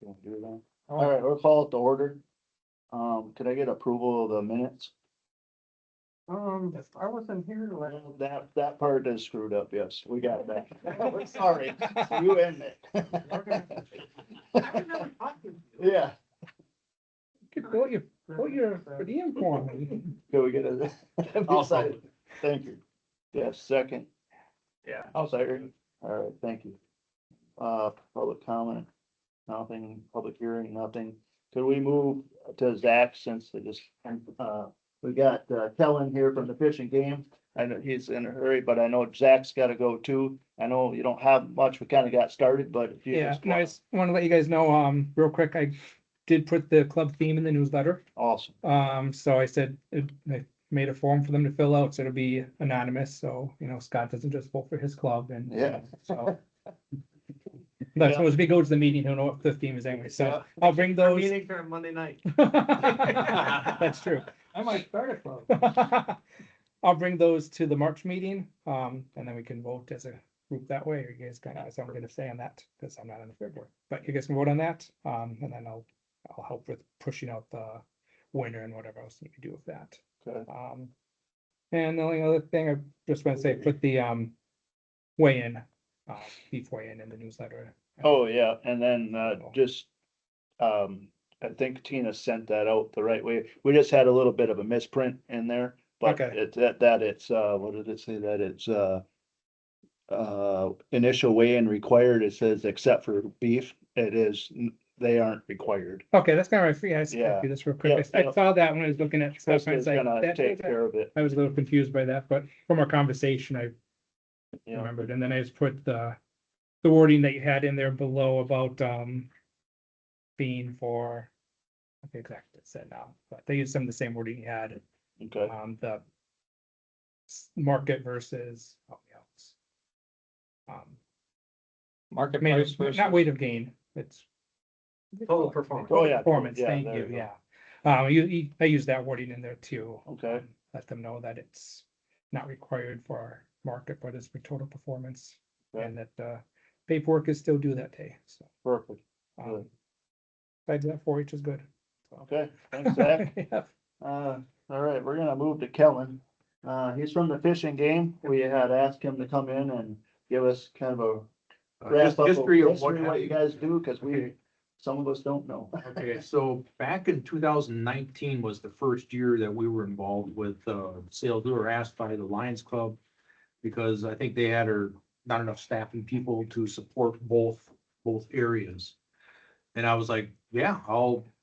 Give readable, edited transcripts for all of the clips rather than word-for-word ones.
Can we do that? All right, we'll call it to order. Could I get approval of the minutes? If I wasn't here, Well, that part is screwed up, yes, we got that. Sorry, you and it. Yeah, Could vote your per diem for me. can we get a? I'll second. Thank you. Yes, second. Yeah. I'll second. All right, thank you. Public comment, nothing, public hearing, nothing. Could we move to Zach since they just, we got Kellen here from the fishing game. I know he's in a hurry, but I know Zach's gotta go too. I know you don't have much, we kinda got started, but if you Yeah, just. no, I just want to let you guys know, real quick, I did put the club theme in the newsletter. Awesome, So I said, I made a form for them to fill out, so it'll be anonymous, so, Scott doesn't just vote for his club and. Yeah. So. That's supposed to be, go to the meeting, he'll know what the theme is anyway, so I'll bring Our those. meeting for Monday night. That's true. I might start a club. I'll bring those to the March meeting, and then we can vote as a group that way, or you guys kind of, so I'm gonna say on that, because I'm not on the fair board, but you guys can vote on that, and then I'll help with pushing out the winner and whatever else you can do with that. okay, And the only other thing I just want to say, put the, weigh-in, beef weigh-in in the newsletter. oh, yeah, and then, just, I think Tina sent that out the right way. We just had a little bit of a misprint in there. But Okay. it's that it's, what did it say, that it's, initial weigh-in required, it says except for beef, it is, they aren't required. Okay, that's kind of free. I Yeah. do this real quick. Yeah, I saw that when I was looking at stuff. Chris and I is was like, gonna that- take care of it, I was a little confused by that, but from our conversation, I you know, remembered, and then I just put the wording that you had in there below about, being for, I think exactly what it said now, but they used some of the same wording you had, okay, the market versus, else. Market Made price of, versus. not weight of gain, it's. Total performance. Oh, yeah, Performance, yeah, thank there you, you go. yeah. I use that wording in there too. Okay. Let them know that it's not required for our market, but it's for total performance. Okay. And that, paperwork is still due that day, so. perfect, um, Besides that, 4-H is good. So. okay, thanks, Zach. Yeah. All right, we're gonna move to Kellen. He's from the fishing game. We had asked him to come in and give us kind of a wrap up History of what what you guys do, cause we, Okay. some of us don't know. Okay, so back in 2019 was the first year that we were involved with sales. We were asked by the Lions Club because I think they had not enough staffing people to support both areas. And I was like, yeah,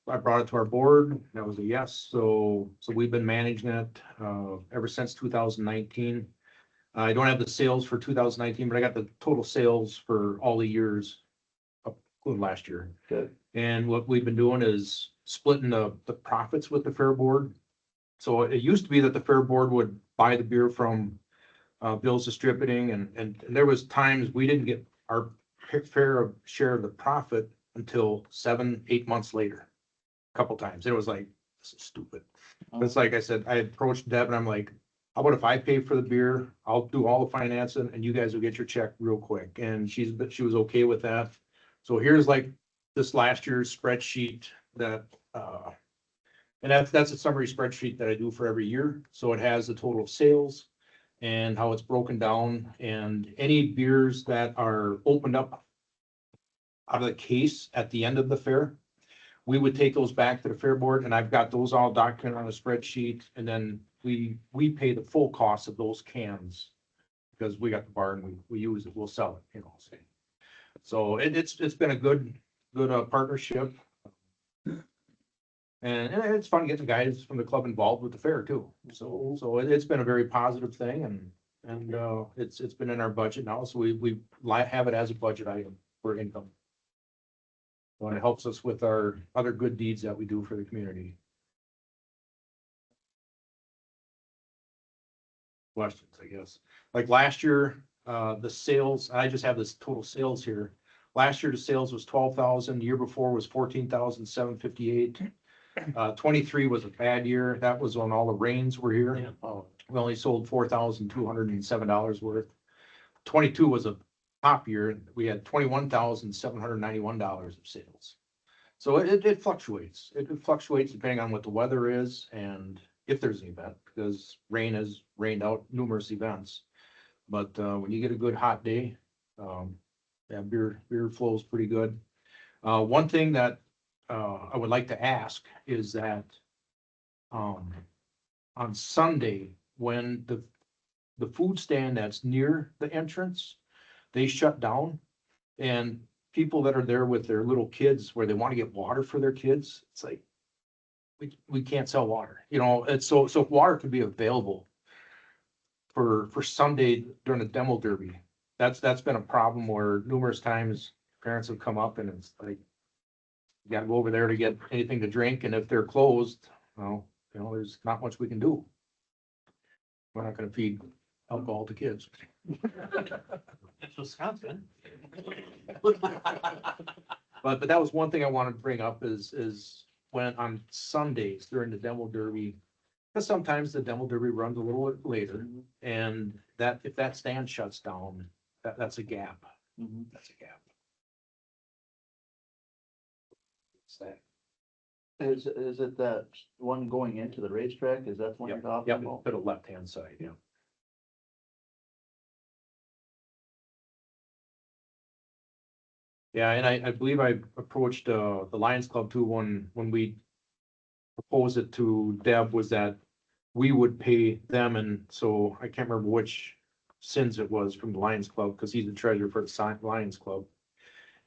I brought it to our board. That was a yes. So we've been managing it ever since 2019. I don't have the sales for 2019, but I got the total sales for all the years up to last year. Good. And what we've been doing is splitting the profits with the fair board. So it used to be that the fair board would buy the beer from Bill's Distributing, and there was times we didn't get our fair share of the profit until 7-8 months later. A couple times. It was like, this is stupid. But it's like I said, I approached Deb and I'm like, how about if I pay for the beer? I'll do all the financing and you guys will get your check real quick. And she was okay with that. So here's like this last year's spreadsheet that, and that's a summary spreadsheet that I do for every year. So it has the total of sales and how it's broken down, and any beers that are opened up out of the case at the end of the fair, we would take those back to the fair board, and I've got those all documented on a spreadsheet, and then we pay the full cost of those cans. Because we got the bar and we use it, we'll sell it, So it's been a good partnership. And it's fun getting the guys from the club involved with the fair too. So it's been a very positive thing, and it's been in our budget now, so we have it as a budget item for income. And it helps us with our other good deeds that we do for the community. Questions, I guess. Like last year, the sales, I just have this total sales here. Last year, the sales was 12,000. The year before was 14,758. 23 was a bad year. That was when all the rains were here. Yeah. We only sold $4,207 worth. 22 was a top year. We had $21,791 of sales. So it fluctuates. It fluctuates depending on what the weather is and if there's an event, because rain has rained out numerous events. But, when you get a good hot day, yeah, beer flows pretty good. One thing that, I would like to ask is that, on Sunday, when the food stand that's near the entrance, they shut down. And people that are there with their little kids where they want to get water for their kids, it's like, we can't sell water, it's so if water could be available for Sunday during the demo derby. That's been a problem where numerous times parents have come up and it's like, you gotta go over there to get anything to drink, and if they're closed, well, there's not much we can do. We're not gonna feed alcohol to kids. It's Wisconsin. But that was one thing I wanted to bring up is when on Sundays during the demo derby, because sometimes the demo derby runs a little bit later, and that if that stand shuts down, that's a gap. Mhm. That's a gap. It's that. Is it that one going into the racetrack? Is that the one you're talking Yep, about? to the left-hand side, yeah. Yeah, and I believe I approached, the Lions Club too, when we proposed it to Deb, was that we would pay them, and so I can't remember which sins it was from the Lions Club, because he's the treasurer for the Lions Club.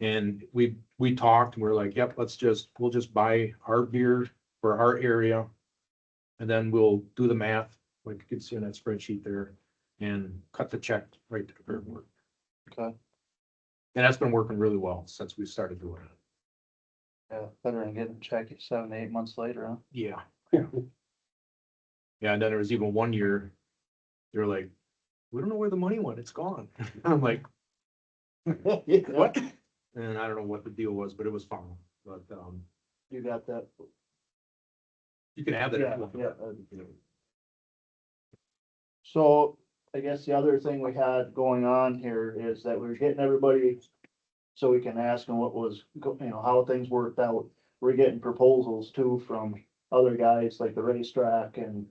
And we talked, and we're like, yep, we'll just buy our beer for our area. And then we'll do the math, like you can see on that spreadsheet there, and cut the check right to the fair board. Okay, And that's been working really well since we started doing it. yeah, better than getting a check 7, 8 months later, huh? Yeah. Yeah, and then there was even one year, they were like, we don't know where the money went, it's gone. I'm like, what? And I don't know what the deal was, but it was fun. But, You got that? you can have that. if Yeah, you want. yeah. So I guess the other thing we had going on here is that we're getting everybody, so we can ask them what was, how things worked out. We're getting proposals too from other guys like the racetrack and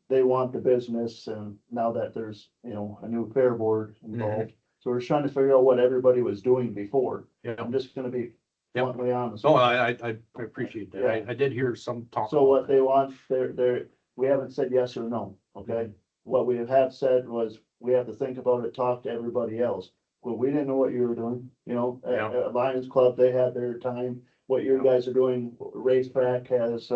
they want the business, and now that there's, a new fair board involved. So we're trying to figure out what everybody was doing before. Yeah. I'm just gonna be Yep. bluntly honest. So I appreciate that. I did hear some talk. So what they want, we haven't said yes or no, okay? What we have said was, we have to think about it, talk to everybody else. Well, we didn't know what you were doing, Yeah. at Lions Club, they had their time, what you guys are doing, racetrack has,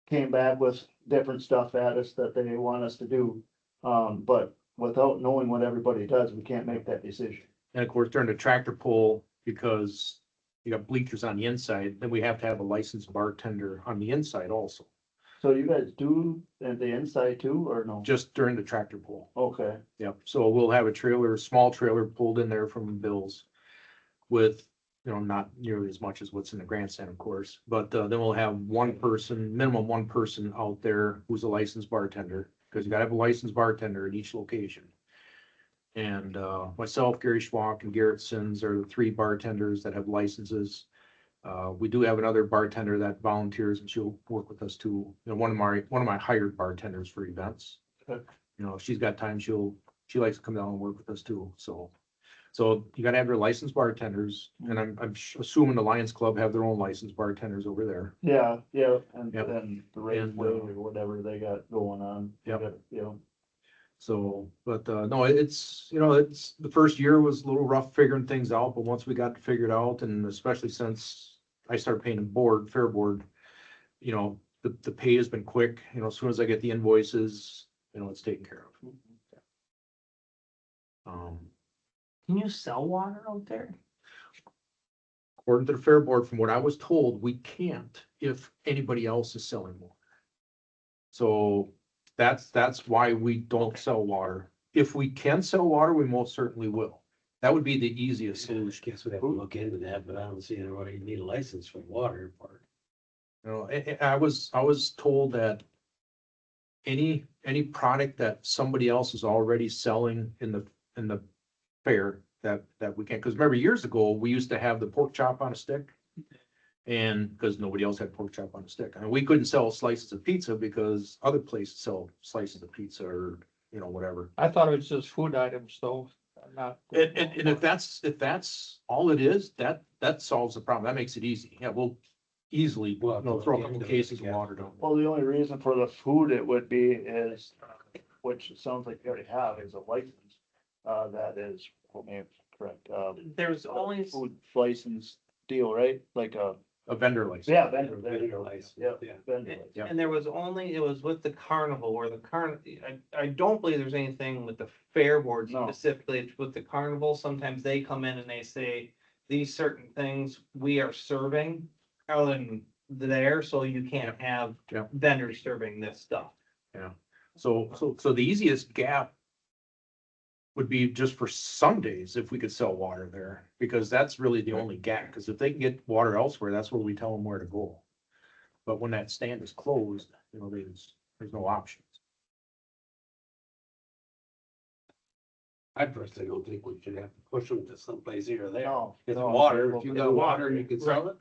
came back with different stuff at us that they want us to do. But without knowing what everybody does, we can't make that decision. And of course, during the tractor pull, because you got bleachers on the inside, then we have to have a licensed bartender on the inside also, So you guys do at the inside too, or no? just during the tractor pull. Okay, Yep, so we'll have a small trailer pulled in there from Bill's with, not nearly as much as what's in the grandstand, of course, but, then we'll have minimum one person out there who's a licensed bartender, because you gotta have a licensed bartender at each location. And, myself, Gary Schwalk, and Garrett Sins are the 3 bartenders that have licenses. We do have another bartender that volunteers, and she'll work with us too, one of my hired bartenders for events. Okay. If she's got time, she likes to come down and work with us too, so you gotta have your licensed bartenders, and I'm assuming the Lions Club have their own licensed bartenders over there. yeah, and Yep. then the raceway or whatever they got going on. Yep. Yeah. So, but, no, it's the first year was a little rough figuring things out, but once we got it figured out, and especially since I started paying the fair board, the pay has been quick, as soon as I get the invoices, it's taken care of. Can you sell water out there? According to the fair board, from what I was told, we can't if anybody else is selling water. So that's why we don't sell water. If we can sell water, we most certainly will. That would be the easiest solution. Guess we'd have to look into that, but I don't see anybody need a license for the water part. I was told that any product that somebody else is already selling in the fair that we can, because remember years ago, we used to have the pork chop on a stick. And because nobody else had pork chop on a stick, and we couldn't sell slices of pizza because other places sell slices of pizza or, you know, whatever. I thought it was just food items though, not. And if that's all it is, that solves the problem. That makes it easy. Yeah, we'll easily, you know, throw a couple cases of water down. Well, the only reason for the food it would be is, which it sounds like you already have, is a license. That is, what may correct, There's only, food license deal, right? Like A vendor license. yeah, vendor, there you Vendor go. license, Yeah, yeah. vendor license. Yeah. and there was only, it was with the carnival where the I don't believe there's anything with the fair board No. specifically. It's with the carnival. Sometimes they come in and they say, these certain things we are serving out in there, so you can't have Yeah. vendors serving this stuff. So the easiest gap would be just for Sundays if we could sell water there, because that's really the only gap, because if they can get water elsewhere, that's where we tell them where to go. But when that stand is closed, you know, there's no options. I personally don't think we should have to push them to someplace here or there. No. It's no, water, if we'll you do got that. water, you can sell it.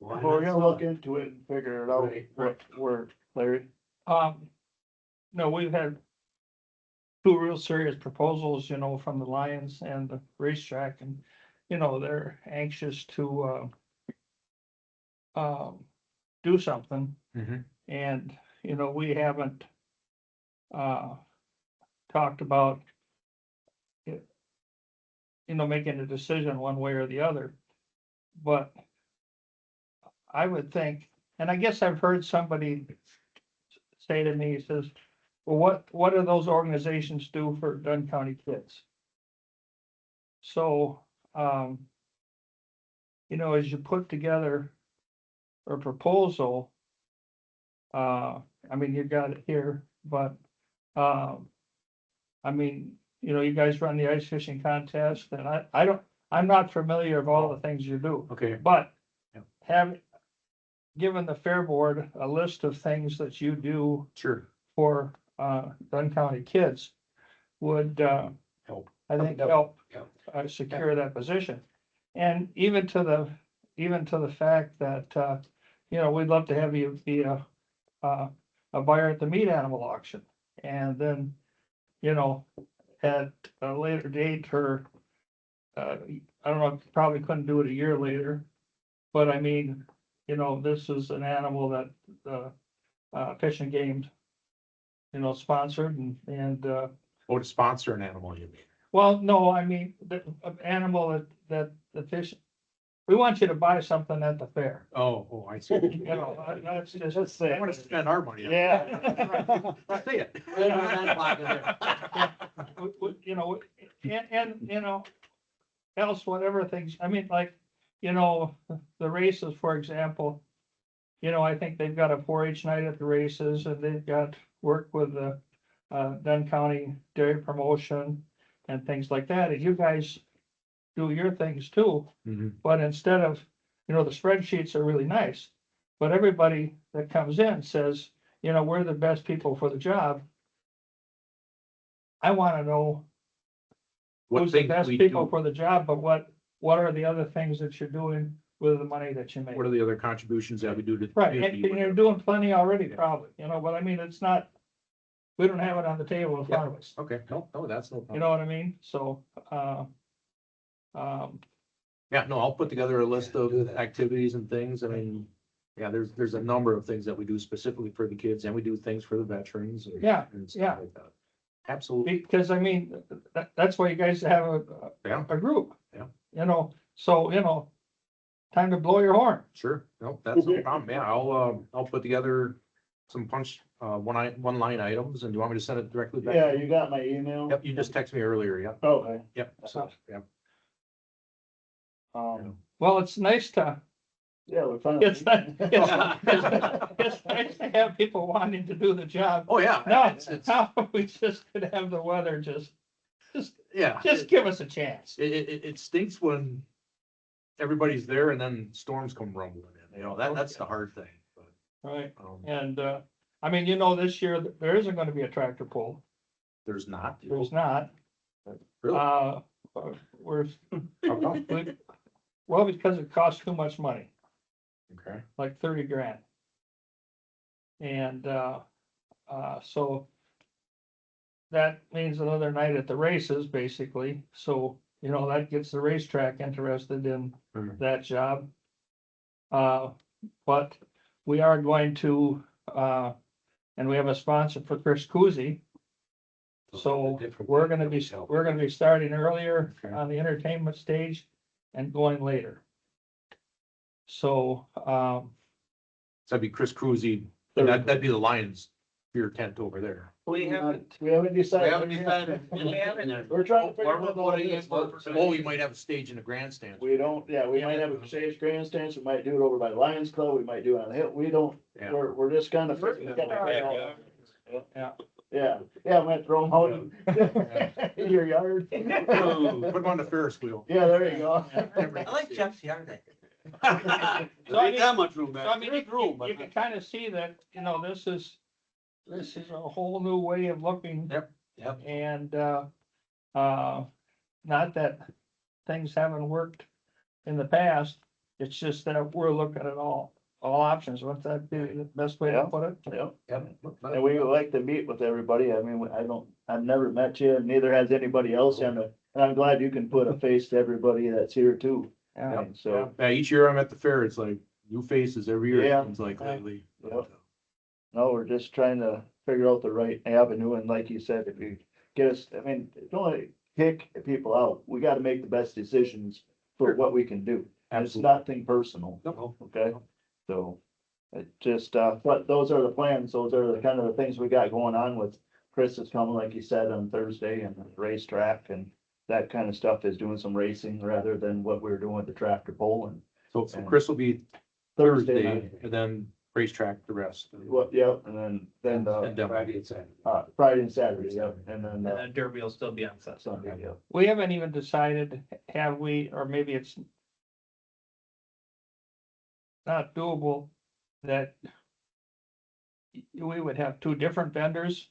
Why Well, we're not gonna sell look it? into it and figure it out, Right, what, where, Larry. No, we've had two real serious proposals, you know, from the Lions and the racetrack and, you know, they're anxious to, do something. Mhm. And, you know, we haven't, talked about it, you know, making a decision one way or the other. But I would think, and I guess I've heard somebody say to me, he says, well, what do those organizations do for Dunn County kids? So, you know, as you put together a proposal, I mean, you got it here, but, I mean, you know, you guys run the ice fishing contest and I'm not familiar of all the things you do, Okay, but Yep. have given the fair board a list of things that you do sure. for, Dunn County kids would, Help. I think Yep. help, Yep. secure that position. And even to the fact that, you know, we'd love to have you be a buyer at the meat animal auction. And then, you know, at a later date or, I don't know, probably couldn't do it a year later. But I mean, you know, this is an animal that the, Fish and Game, you know, sponsored and, Oh, to sponsor an animal, you mean? well, no, I mean, the animal that the fish, we want you to buy something at the fair. Oh, I see. You know, that's Just just, say. I want to spend our money. on it. Yeah. Say it. you know, and, you know, else, whatever things, I mean, like, you know, the races, for example, you know, I think they've got a 4-H night at the races and they've got work with the, Dunn County Dairy Promotion and things like that. And you guys do your things too. Mhm. But instead of, you know, the spreadsheets are really nice, but everybody that comes in says, you know, we're the best people for the job. I wanna know What who's the things best we people do, for the job, but what are the other things that you're doing with the money that you make? what are the other contributions that we do to the Right, and community? you're doing plenty already, probably, you know, but I mean, it's not, we don't have it on the table in front of us, Okay, no, that's no you problem. know what I mean? So, Yeah, no, I'll put together a list Yeah, do of that. activities and things. I mean, yeah, there's a number of things that we do specifically for the kids and we do things for the veterans. and- Yeah, and yeah. stuff like that. Absolutely. because I mean, that's why you guys have Yeah, a group. Yeah. You know, so, you know, time to blow your horn. sure. No, that's no problem. Yeah, I'll put together some one line items, and do you want me to send it directly back? Yeah, you got my email? Yep, you just texted me earlier. Yep, Okay, yep. So, yeah. Well, it's nice to, yeah, we're finally. it's nice to have people wanting to do the job. Oh, yeah. Now, It's now we just could have the weather just yeah. give us a chance. It stinks when everybody's there and then storms come rumbling in, you know, that's the hard thing, but, Right, and, I mean, you know, this year, there isn't gonna be a tractor pull, there's not. there's not. Really? we're, How come? well, because it costs too much money, Okay, like 30 grand. And, so that means another night at the races, basically. So, you know, that gets the racetrack interested in Mhm. that job. But we are going to, and we have a sponsor for Chris Kuzi. So we're gonna be starting earlier Okay. on the entertainment stage and going later. So, so that'd be Chris Cruzy, and that'd be the Lions beer tent over there. We haven't, We haven't decided. We haven't decided. We haven't. We're trying to figure Where we're out all putting this. it, Oh, you might have a stage in the grandstand. We don't, yeah, we might have a stage grandstands, we might do it over by the Lions Club, we might do it on the hill, we don't, Yeah. we're just kind of. yeah, Yeah, might throw them out in your yard. Put them on the Ferris wheel. Yeah, there you go. I like Jeff's yard. So I There ain't mean- that much room so I back. mean, There's room, you but can kind of see that, you know, this is a whole new way of looking. Yep. And, not that things haven't worked in the past, it's just that we're looking at all options. Wouldn't that be the best way to Yeah. put it? Yep. Yep. And we would like to meet with everybody, I mean, I've never met you, and neither has anybody else, and I'm glad you can put a face to everybody that's here too. Yeah, And so, Yeah, each year I'm at the fair, it's like new faces every year, Yeah. it seems like Yeah. lately. Yep. no, we're just trying to figure out the right avenue, and like you said, if you get us, I mean, don't wanna kick people out, we gotta make the best decisions for Sure. what we can do. And it's Absolutely. nothing personal, No, okay? So, it just, but those are the plans, those are the kind of the things we got going on with Chris is coming, like you said, on Thursday, and the racetrack, and that kind of stuff is doing some racing rather than what we were doing with the tractor pull and so Chris will be Thursday Thursday, night. and then racetrack the rest. Well, yeah, and then, And demo. Friday and Saturday. Friday and Saturday, yeah, and then, And then Derby will still be on Sunday. Sunday, yeah. we haven't even decided, have we, or maybe it's not doable, that we would have two different vendors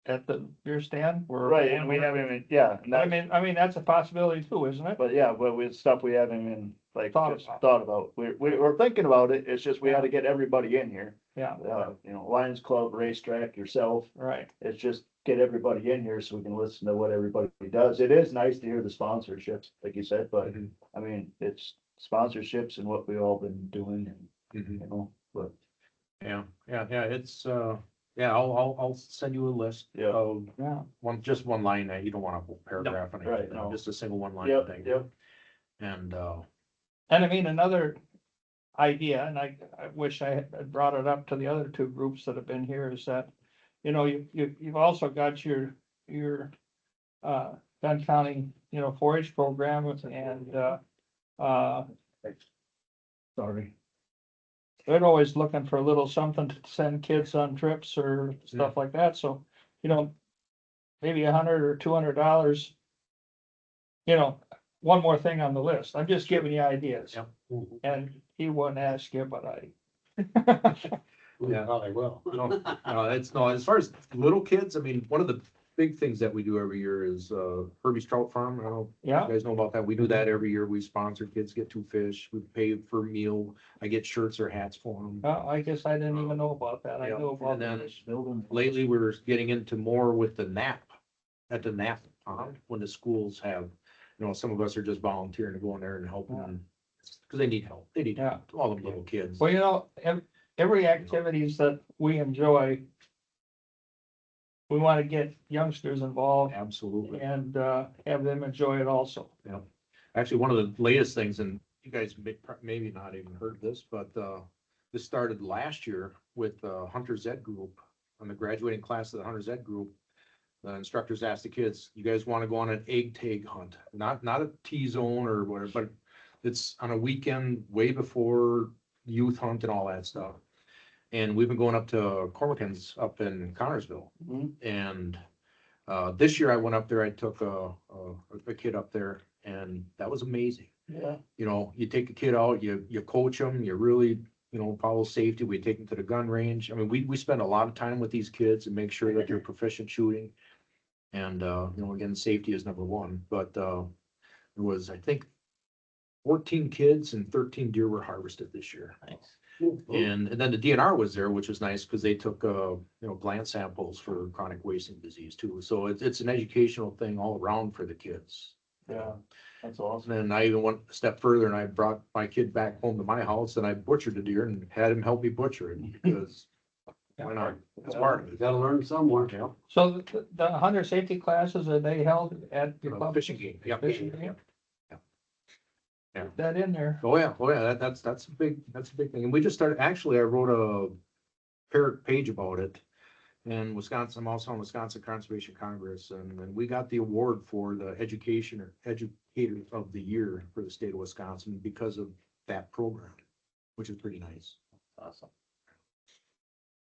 at the beer stand, or. Right, and we haven't even, yeah, and I that, mean, that's a possibility too, isn't it? but yeah, but with stuff we haven't even, like, Thought just about. thought about, we're thinking about it, it's just we had to get everybody in here. Yeah, You know, Lions Club, racetrack, yourself, right, it's just get everybody in here so we can listen to what everybody does. It is nice to hear the sponsorships, like you said, but Mhm. I mean, it's sponsorships and what we all been doing and, Mhm. you know, but Yeah, it's, yeah, I'll send you a list Yeah. of yeah. just one line, that you don't want a whole paragraph on right, it, no. just a single one line Yep, thing. yep. And, And I mean, another idea, and I wish I had brought it up to the other two groups that have been here, is that, you know, you've also got your, Dunn County, you know, 4-H program, and, Sorry. they're always looking for a little something to send kids on trips or stuff like that, so, you know, maybe $100 or $200, you know, one more thing on the list. I'm just giving you ideas. Yep. And he wouldn't ask you, but I. Yeah. Probably will. no, it's no, as far as little kids, I mean, one of the big things that we do every year is, Herbie's Trout Farm, I don't know if Yeah, you guys know about that, we do that every year, we sponsor kids get 2 fish, we pay for a meal, I get shirts or hats for them. well, I guess I didn't even know about that. I Yeah, knew about and then this. Building. Lately, we're getting into more with the nap, at the nap, when the schools have, you know, some of us are just volunteering to go in there and help Yeah. them. Cause they need help, Yeah. all them little kids. Well, you know, every activities that we enjoy, we want to get youngsters involved Absolutely. and, have them enjoy it also. Actually, one of the latest things, and you guys maybe not even heard this, but, this started last year with, Hunter's Ed group, on the graduating class of the Hunter's Ed group. The instructors asked the kids, you guys want to go on an egg tag hunt? Not a T-zone or whatever, but it's on a weekend way before youth hunt and all that stuff. And we've been going up to Cormican's up in Connorsville. Mhm. And, this year I went up there, I took a kid up there, and that was amazing. Yeah, You know, you take a kid out, you coach them, you really, you know, follow safety. We take them to the gun range. I mean, we spend a lot of time with these kids and make sure that they're proficient shooting. And, you know, again, safety is number one, but, it was, I think, 14 kids and 13 deer were harvested this year. Nice. And then the DNR was there, which was nice because they took, you know, gland samples for chronic wasting disease too. So it's an educational thing all around for the kids. Yeah, that's awesome. And then I even went a step further and I brought my kid back home to my house and I butchered the deer and had him help me butcher it because why not? It's part of You it. gotta learn somewhere. Yeah. So the hunter safety classes, are they held at your club? Fishing game. Yep. Fishing game? Yeah. Put that in there. Oh, yeah, that's a big thing. And we just started, actually, I wrote a page about it. In Wisconsin, I'm also on Wisconsin Conservation Congress, and then we got the award for the educator of the year for the state of Wisconsin because of that program, which is pretty nice. Awesome.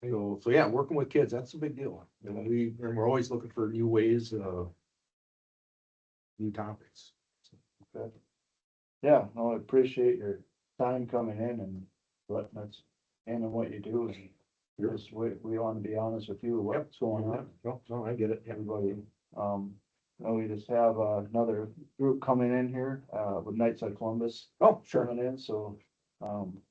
So yeah, working with kids, that's a big deal. And we're always looking for new ways, new topics. Good. Yeah, no, I appreciate your time coming in and letting us in on what you do. And just, we want to be honest with you, what's going on. No, I get it. Everybody, we just have another group coming in here, with Knights of Columbus Oh, sure. coming in, so.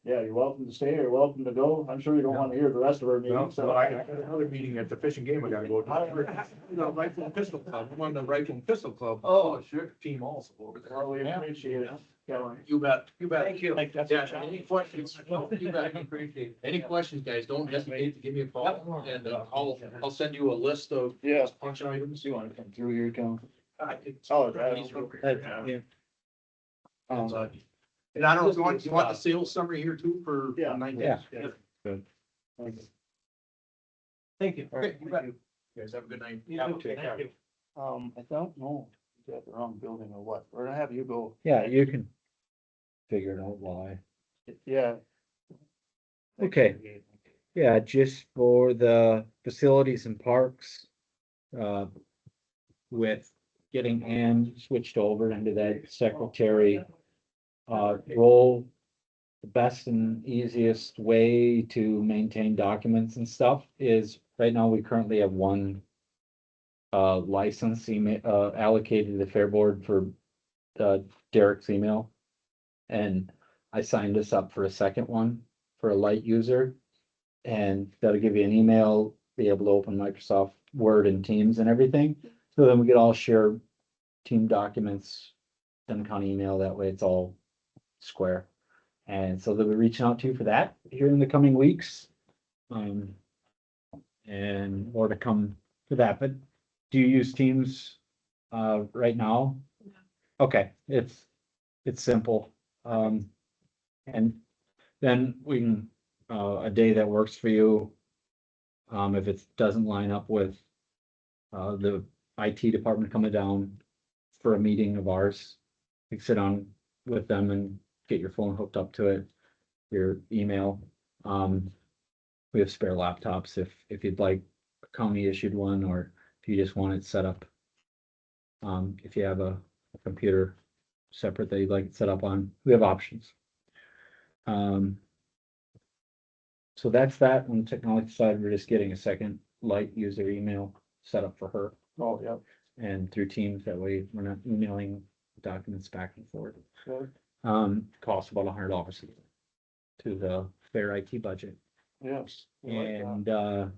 Yeah, you're welcome to stay or welcome to go. I'm sure you don't want to hear the rest of our No, meeting, so so. I got another meeting at the fishing game I gotta go to. The Rifle and Pistol Club, I'm on the Rifle and Pistol Club. Oh, sure. Team also over there. Well, we appreciate it. Kellen. You bet, you bet. Thank you. Like, that's Yeah, a challenge. any questions? You bet, appreciate it. Any questions, guys, don't hesitate to give me a call, and I'll send you a list of Yeah, function items. you want to come through here, Kellen? It's Oh, all right. right. And I don't know, if you want the sales summary here too for Yeah. 9 days? Yeah. Thank Thank you. All right, You bet. You guys have a good night. You too. Take care. Thank you. I don't know, if you got the wrong building or what, we're gonna have you go. Yeah, you can figure it out why. Yeah. Okay. Yeah, just for the facilities and parks, with getting Ann switched over into that secretary role. The best and easiest way to maintain documents and stuff is, right now, we currently have one license email allocated to the Fair Board for Derek's email. And I signed us up for a second one for a light user. And that'll give you an email, be able to open Microsoft Word and Teams and everything. So then we could all share team documents, Dunn County email, that way it's all square. And so they'll be reaching out to you for that here in the coming weeks. And more to come for that, but do you use Teams right now? Okay, it's simple. And then we can, a day that works for you. If it doesn't line up with the IT department coming down for a meeting of ours, you can sit on with them and get your phone hooked up to it, your email. We have spare laptops if you'd like a county issued one, or if you just want it set up. If you have a computer separate that you'd like it set up on, we have options. So that's that. On the technology side, we're just getting a second light user email set up for her, Oh, yeah, and through Teams, that way we're not emailing documents back and forth. good, Costs about $100 to the fair IT budget. yes. we like that.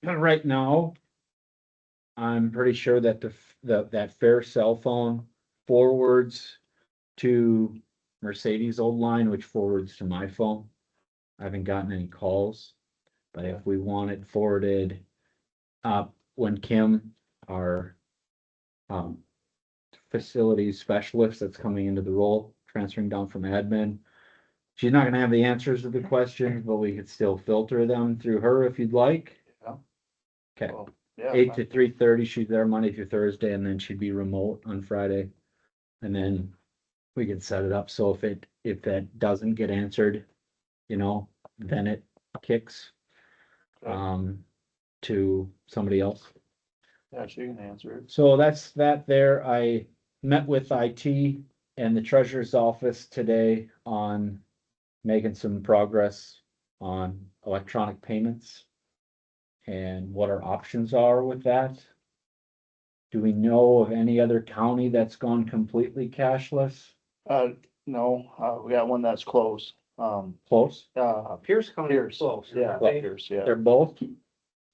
And right now, I'm pretty sure that that fair cell phone forwards to Mercedes' old line, which forwards to my phone. I haven't gotten any calls, but if we want it forwarded, when Kim, our facilities specialist that's coming into the role, transferring down from admin, she's not gonna have the answers to the questions, but we could still filter them through her if you'd like. Yeah. Okay, Well, yeah, 8 to 3:30, she's there Monday through Thursday, and then she'd be remote on Friday. And then we could set it up, so if that doesn't get answered, then it kicks Okay. to somebody else. Yeah, she can answer it. So that's that there. I met with IT and the treasurer's office today on making some progress on electronic payments and what our options are with that. Do we know of any other county that's gone completely cashless? No, we got one that's close, Close? Pierce County Pierce, close. yeah, They- Pierce, yeah, They're both?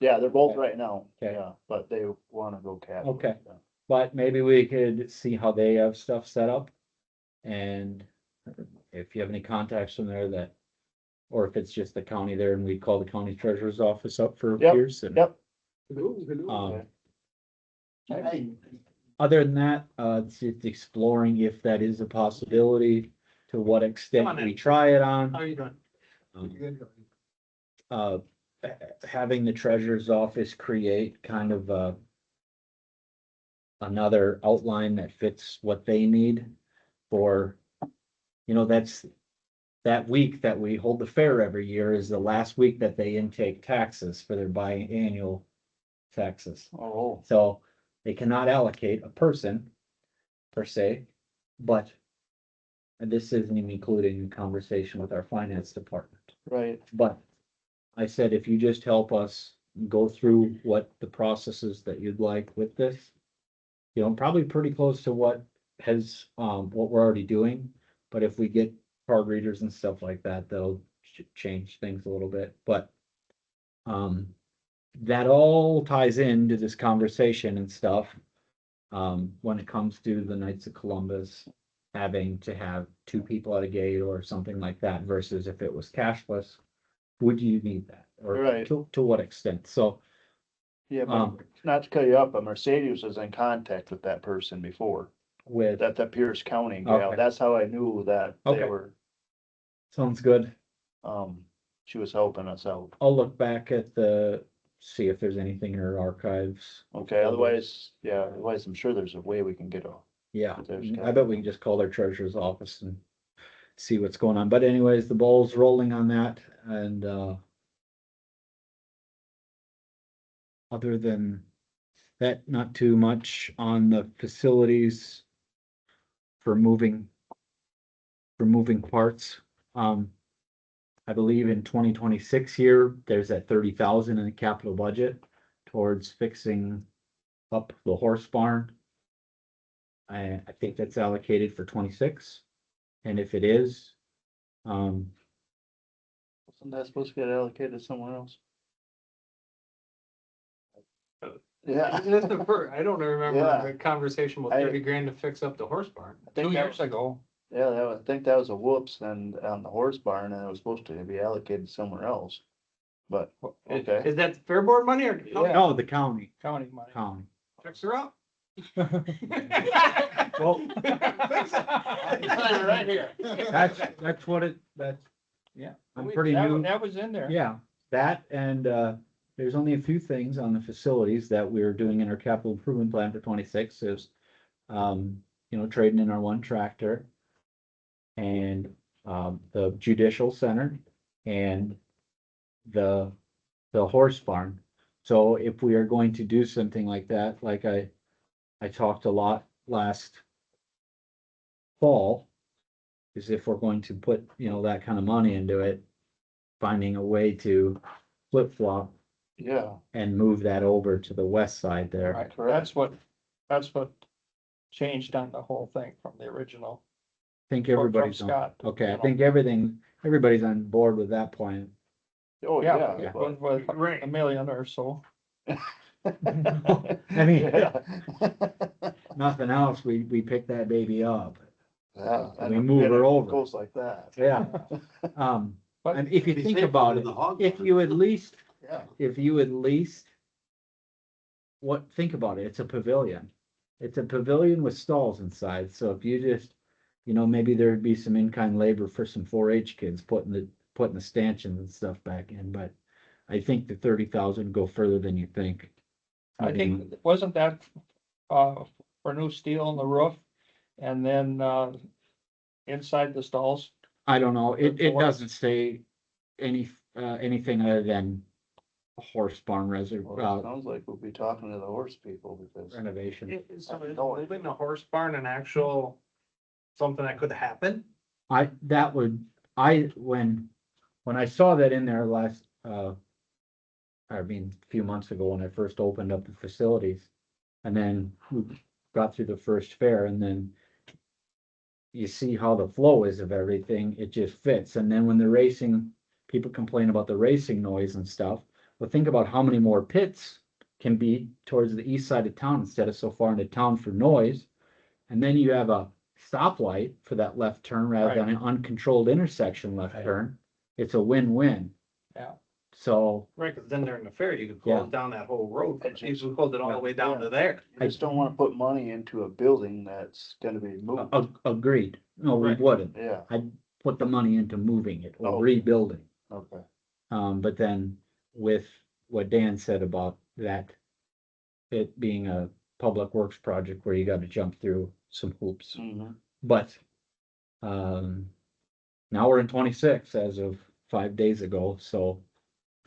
yeah, they're both right now, Okay. yeah, but they wanna go cashless. Okay. yeah. But maybe we could see how they have stuff set up. And if you have any contacts from there that, or if it's just the county there and we call the county treasurer's office up for Yep, Pierce and. Yep. Um, other than that, it's just exploring if that is a possibility, to what Come on extent in. we try it on. How are you doing? Um, uh, having the treasurer's office create kind of another outline that fits what they need for, that's that week that we hold the fair every year is the last week that they intake taxes for their biannual taxes. Oh, So they cannot allocate a person per se, but and this isn't even including a conversation with our finance department. right, But I said, if you just help us go through what the processes that you'd like with this, probably pretty close to what what we're already doing. But if we get card readers and stuff like that, that'll change things a little bit, but that all ties into this conversation and stuff. When it comes to the Knights of Columbus having to have two people at a gate or something like that versus if it was cashless, would you need that? Or Right. to what extent? So, yeah, but um, not to cut you up, but Mercedes was in contact with that person before, with, that Pierce County gal, Okay. that's how I knew that they Okay. were, sounds good. she was helping us out. I'll look back at see if there's anything in our archives. Okay, otherwise, yeah, otherwise I'm sure there's a way we can get a, Yeah, There's I bet we can just call their treasurer's office and see what's going on. But anyways, the ball's rolling on that and, other than that, not too much on the facilities for moving parts. I believe in 2026 here, there's that 30,000 in the capital budget towards fixing up the horse barn. I think that's allocated for 26, and if it is, wasn't that supposed to get allocated somewhere else? Yeah. That's the first, I don't remember Yeah. a conversation about I- 30 grand to fix up the horse barn. I think 2 that years ago. Yeah, I think that was a whoops and on the horse barn and it was supposed to be allocated somewhere else. But, okay, Is that fair board money or? Yeah. no, the county. County money. Checks her up. Well, right here. that's what Yeah. I'm pretty That new. that was in there. Yeah, that and, there's only a few things on the facilities that we're doing in our capital improvement plan for 26 is, trading in our one tractor. And, the judicial center and the horse barn. So if we are going to do something like that, like I talked a lot last fall, is if we're going to put, that kind of money into it, finding a way to flip flop Yeah, and move that over to the west side there. Right, Correct. that's what changed on the whole thing from the original. I think from everybody's on, Scott. okay, I you think everybody's on board with that plan. oh, Yeah, yeah. it but- was a million or so. I mean, Yeah. nothing else, we pick that baby up. Yeah, We and move her it over. Goes like that. Yeah. But- And if you Be think safer about than it, the hog if barn. you at least, Yeah, think about it, it's a pavilion. It's a pavilion with stalls inside, so if you just, maybe there'd be some in-kind labor for some 4-H kids putting the stanchions and stuff back in, but I think the 30,000 go further than you think. I think, wasn't that, for new steel on the roof? And then, inside the stalls? I don't know, it Or- doesn't say anything other than a horse barn well, it reservoir, sounds like we'll be talking to the horse people because. renovation. So is moving the horse barn an actual, something that could happen? When I saw that in there last, I mean, a few months ago when I first opened up the facilities. And then we got through the first fair and then you see how the flow is of everything, it just fits. And then when the racing, people complain about the racing noise and stuff. Well, think about how many more pits can be towards the east side of town instead of so far into town for noise. And then you have a stoplight for that left turn rather than an uncontrolled intersection left Right. turn. It's a win-win. Yeah. So Right, cause then during the fair, you could Yeah. close down that whole road, you could close it all the way down to there. I just don't wanna put money into a building that's gonna be moved. agreed. No, we Right. wouldn't. Yeah, I'd put the money into moving it or Oh. rebuilding. okay. But then with what Dan said about that, it being a public works project where you gotta jump through some hoops. Mhm. But, now we're in 26 as of 5 days ago, so,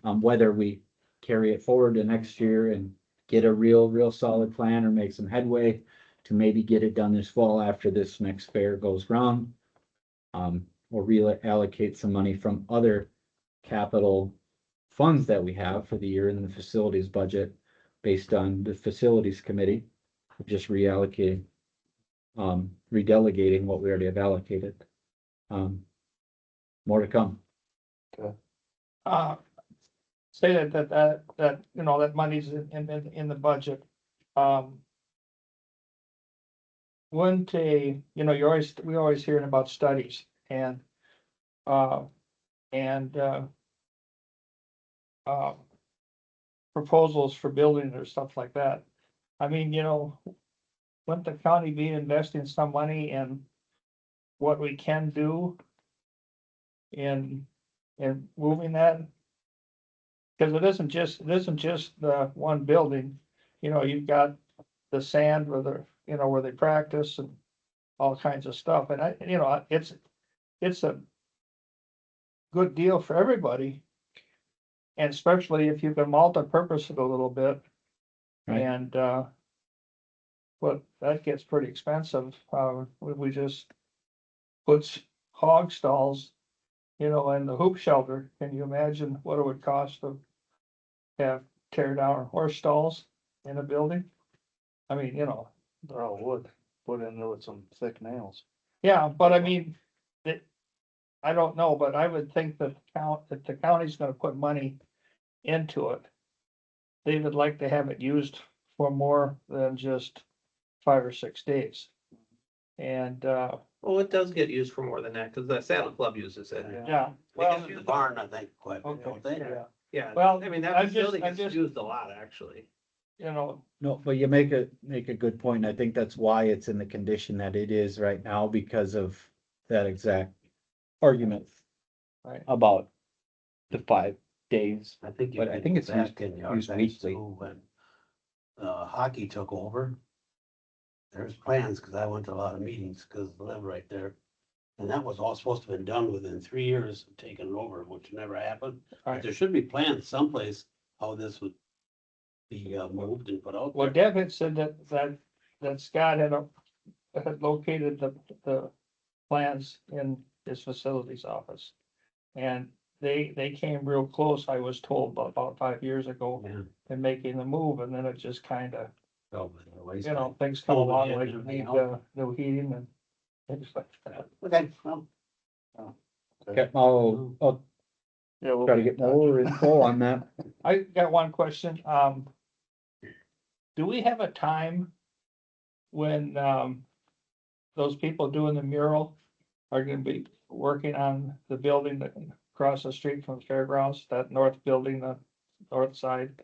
whether we carry it forward to next year and get a real solid plan or make some headway to maybe get it done this fall after this next fair goes round. Or reallocate some money from other capital funds that we have for the year in the facilities budget based on the facilities committee, just reallocating, redelegating what we already have allocated. More to come. Say that, you know, that money's in the budget. Wouldn't you know, we always hearing about studies and, uh, and, uh, proposals for buildings or stuff like that. I mean, you know, wouldn't the county be investing some money in what we can do in moving that? Cause it isn't just the one building, you know, you've got the sand where they practice and all kinds of stuff, and it's a good deal for everybody. And especially if you can multi-purpose it a little bit. Right. And, but that gets pretty expensive, we just puts hog stalls, you know, in the hoop shelter. Can you imagine what it would cost to have tear down horse stalls in a building? I mean, you know, They're all wood, put in there with some thick nails. yeah, but I mean, I don't know, but I would think that if the county's gonna put money into it, they would like to have it used for more than just 5 or 6 days. And, Well, it does get used for more than that, cause the saddle club uses it. yeah, They well, use the barn, I think, quite, okay, don't they? yeah, Yeah, Well, I mean, that I'm just- facility I'm gets just- used a lot, actually. you know, No, but you make a good point. I think that's why it's in the condition that it is right now because of that exact argument. Right. About the 5 days. I think you But I could think go it's back used- in your used archives weekly. too, when hockey took over. There's plans, cause I went to a lot of meetings, cause I live right there. And that was all supposed to have been done within 3 years of taking it over, which never happened. But Right. there should be plans someplace how this would be moved and put out well, there. Deb had said that Scott had located the plans in his facilities office. And they came real close, I was told, about 5 years ago, Yeah. in making the move, and then it just kinda, So, but anyways, you know, things come Pulled it along, in like and you everything need, else. new heating and things like that. Okay, well, Okay, I'll Yeah, we'll try to be in get touch. more info on that. I got one question, do we have a time when, those people doing the mural are gonna be working on the building that across the street from the fairgrounds, that north building, the north side?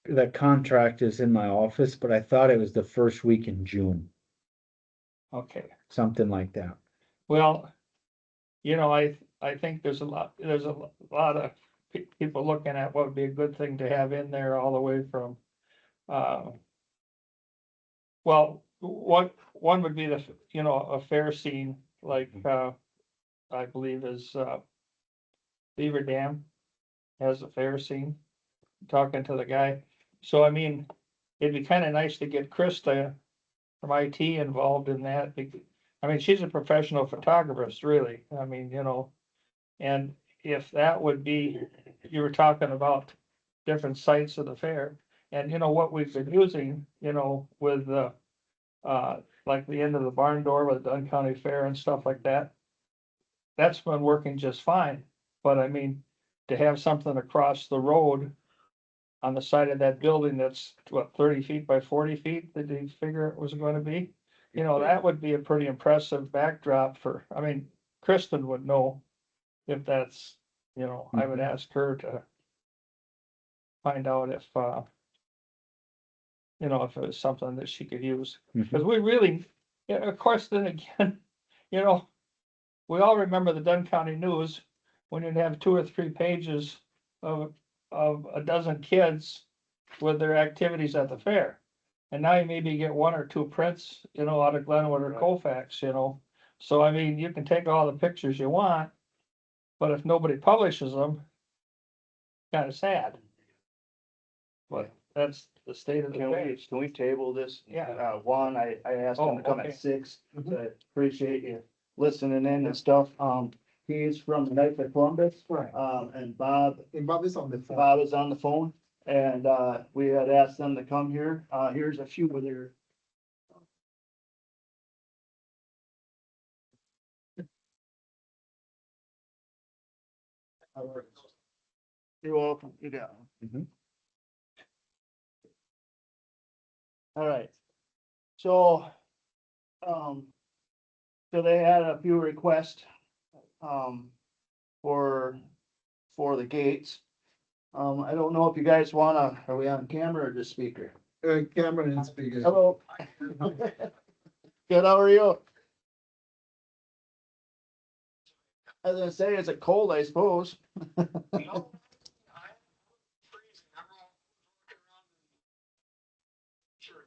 The contract is in my office, but I thought it was the first week in June, Okay, something like that. well, you know, I think there's a lot of people looking at what would be a good thing to have in there all the way from, well, one would be a fair scene, like, I believe is, Beaver Dam has a fair scene, talking to the guy. So I mean, it'd be kind of nice to get Krista from IT involved in that. I mean, she's a professional photographer, really. I mean, you know, and if that would be, you were talking about different sites of the fair. And you know, what we've been using, you know, with like the end of the barn door with the Dunn County Fair and stuff like that. That's been working just fine, but I mean, to have something across the road on the side of that building that's what, 30 feet by 40 feet, did they figure it was gonna be? You know, that would be a pretty impressive backdrop for, I mean, Kristen would know if that's, you know, I would ask her to find out if, you know, if it was something that she could use. Cause we really, yeah, of course, then again, you know, we all remember the Dunn County News, when you'd have 2 or 3 pages of a dozen kids with their activities at the fair. And now you maybe get 1 or 2 prints, you know, out of Glenwood or Colfax, you know. So I mean, you can take all the pictures you want, but if nobody publishes them, kind of sad. But that's the state of the fair. Can we table this? Yeah. One, I asked him to come okay. at 6, I appreciate you listening in and stuff. He's from the Knights of Columbus. Right. And Bob And Bob is on the phone. Bob is on the phone, and, we had asked them to come here. Here's a few of their. You're welcome, you got one. Mhm. All right. So, so they had a few requests, for the gates. I don't know if you guys wanna, are we on camera or just speaker? Camera and speaker. Hello. Good, how are you? I was gonna say, is it cold, I suppose?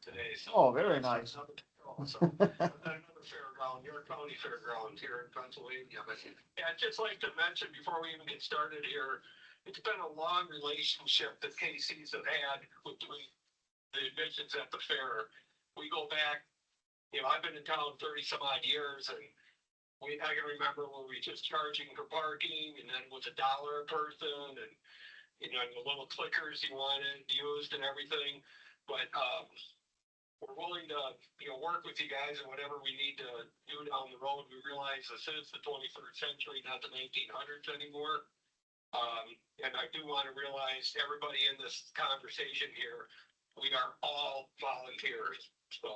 Today. Oh, very nice. Another fairground, York County Fairgrounds here in Pennsylvania, but yeah, I'd just like to mention before we even get started here, it's been a long relationship that KC's have had with the admissions at the fair. We go back, you know, I've been in town 30 some odd years, and I can remember when we were just charging for parking, and then it was $1 a person, and you know, the little clickers you wanted used and everything, but we're willing to, you know, work with you guys and whatever we need to do down the road. We realize this is the 21st century, not the 1900s anymore. And I do want to realize everybody in this conversation here, we are all volunteers. So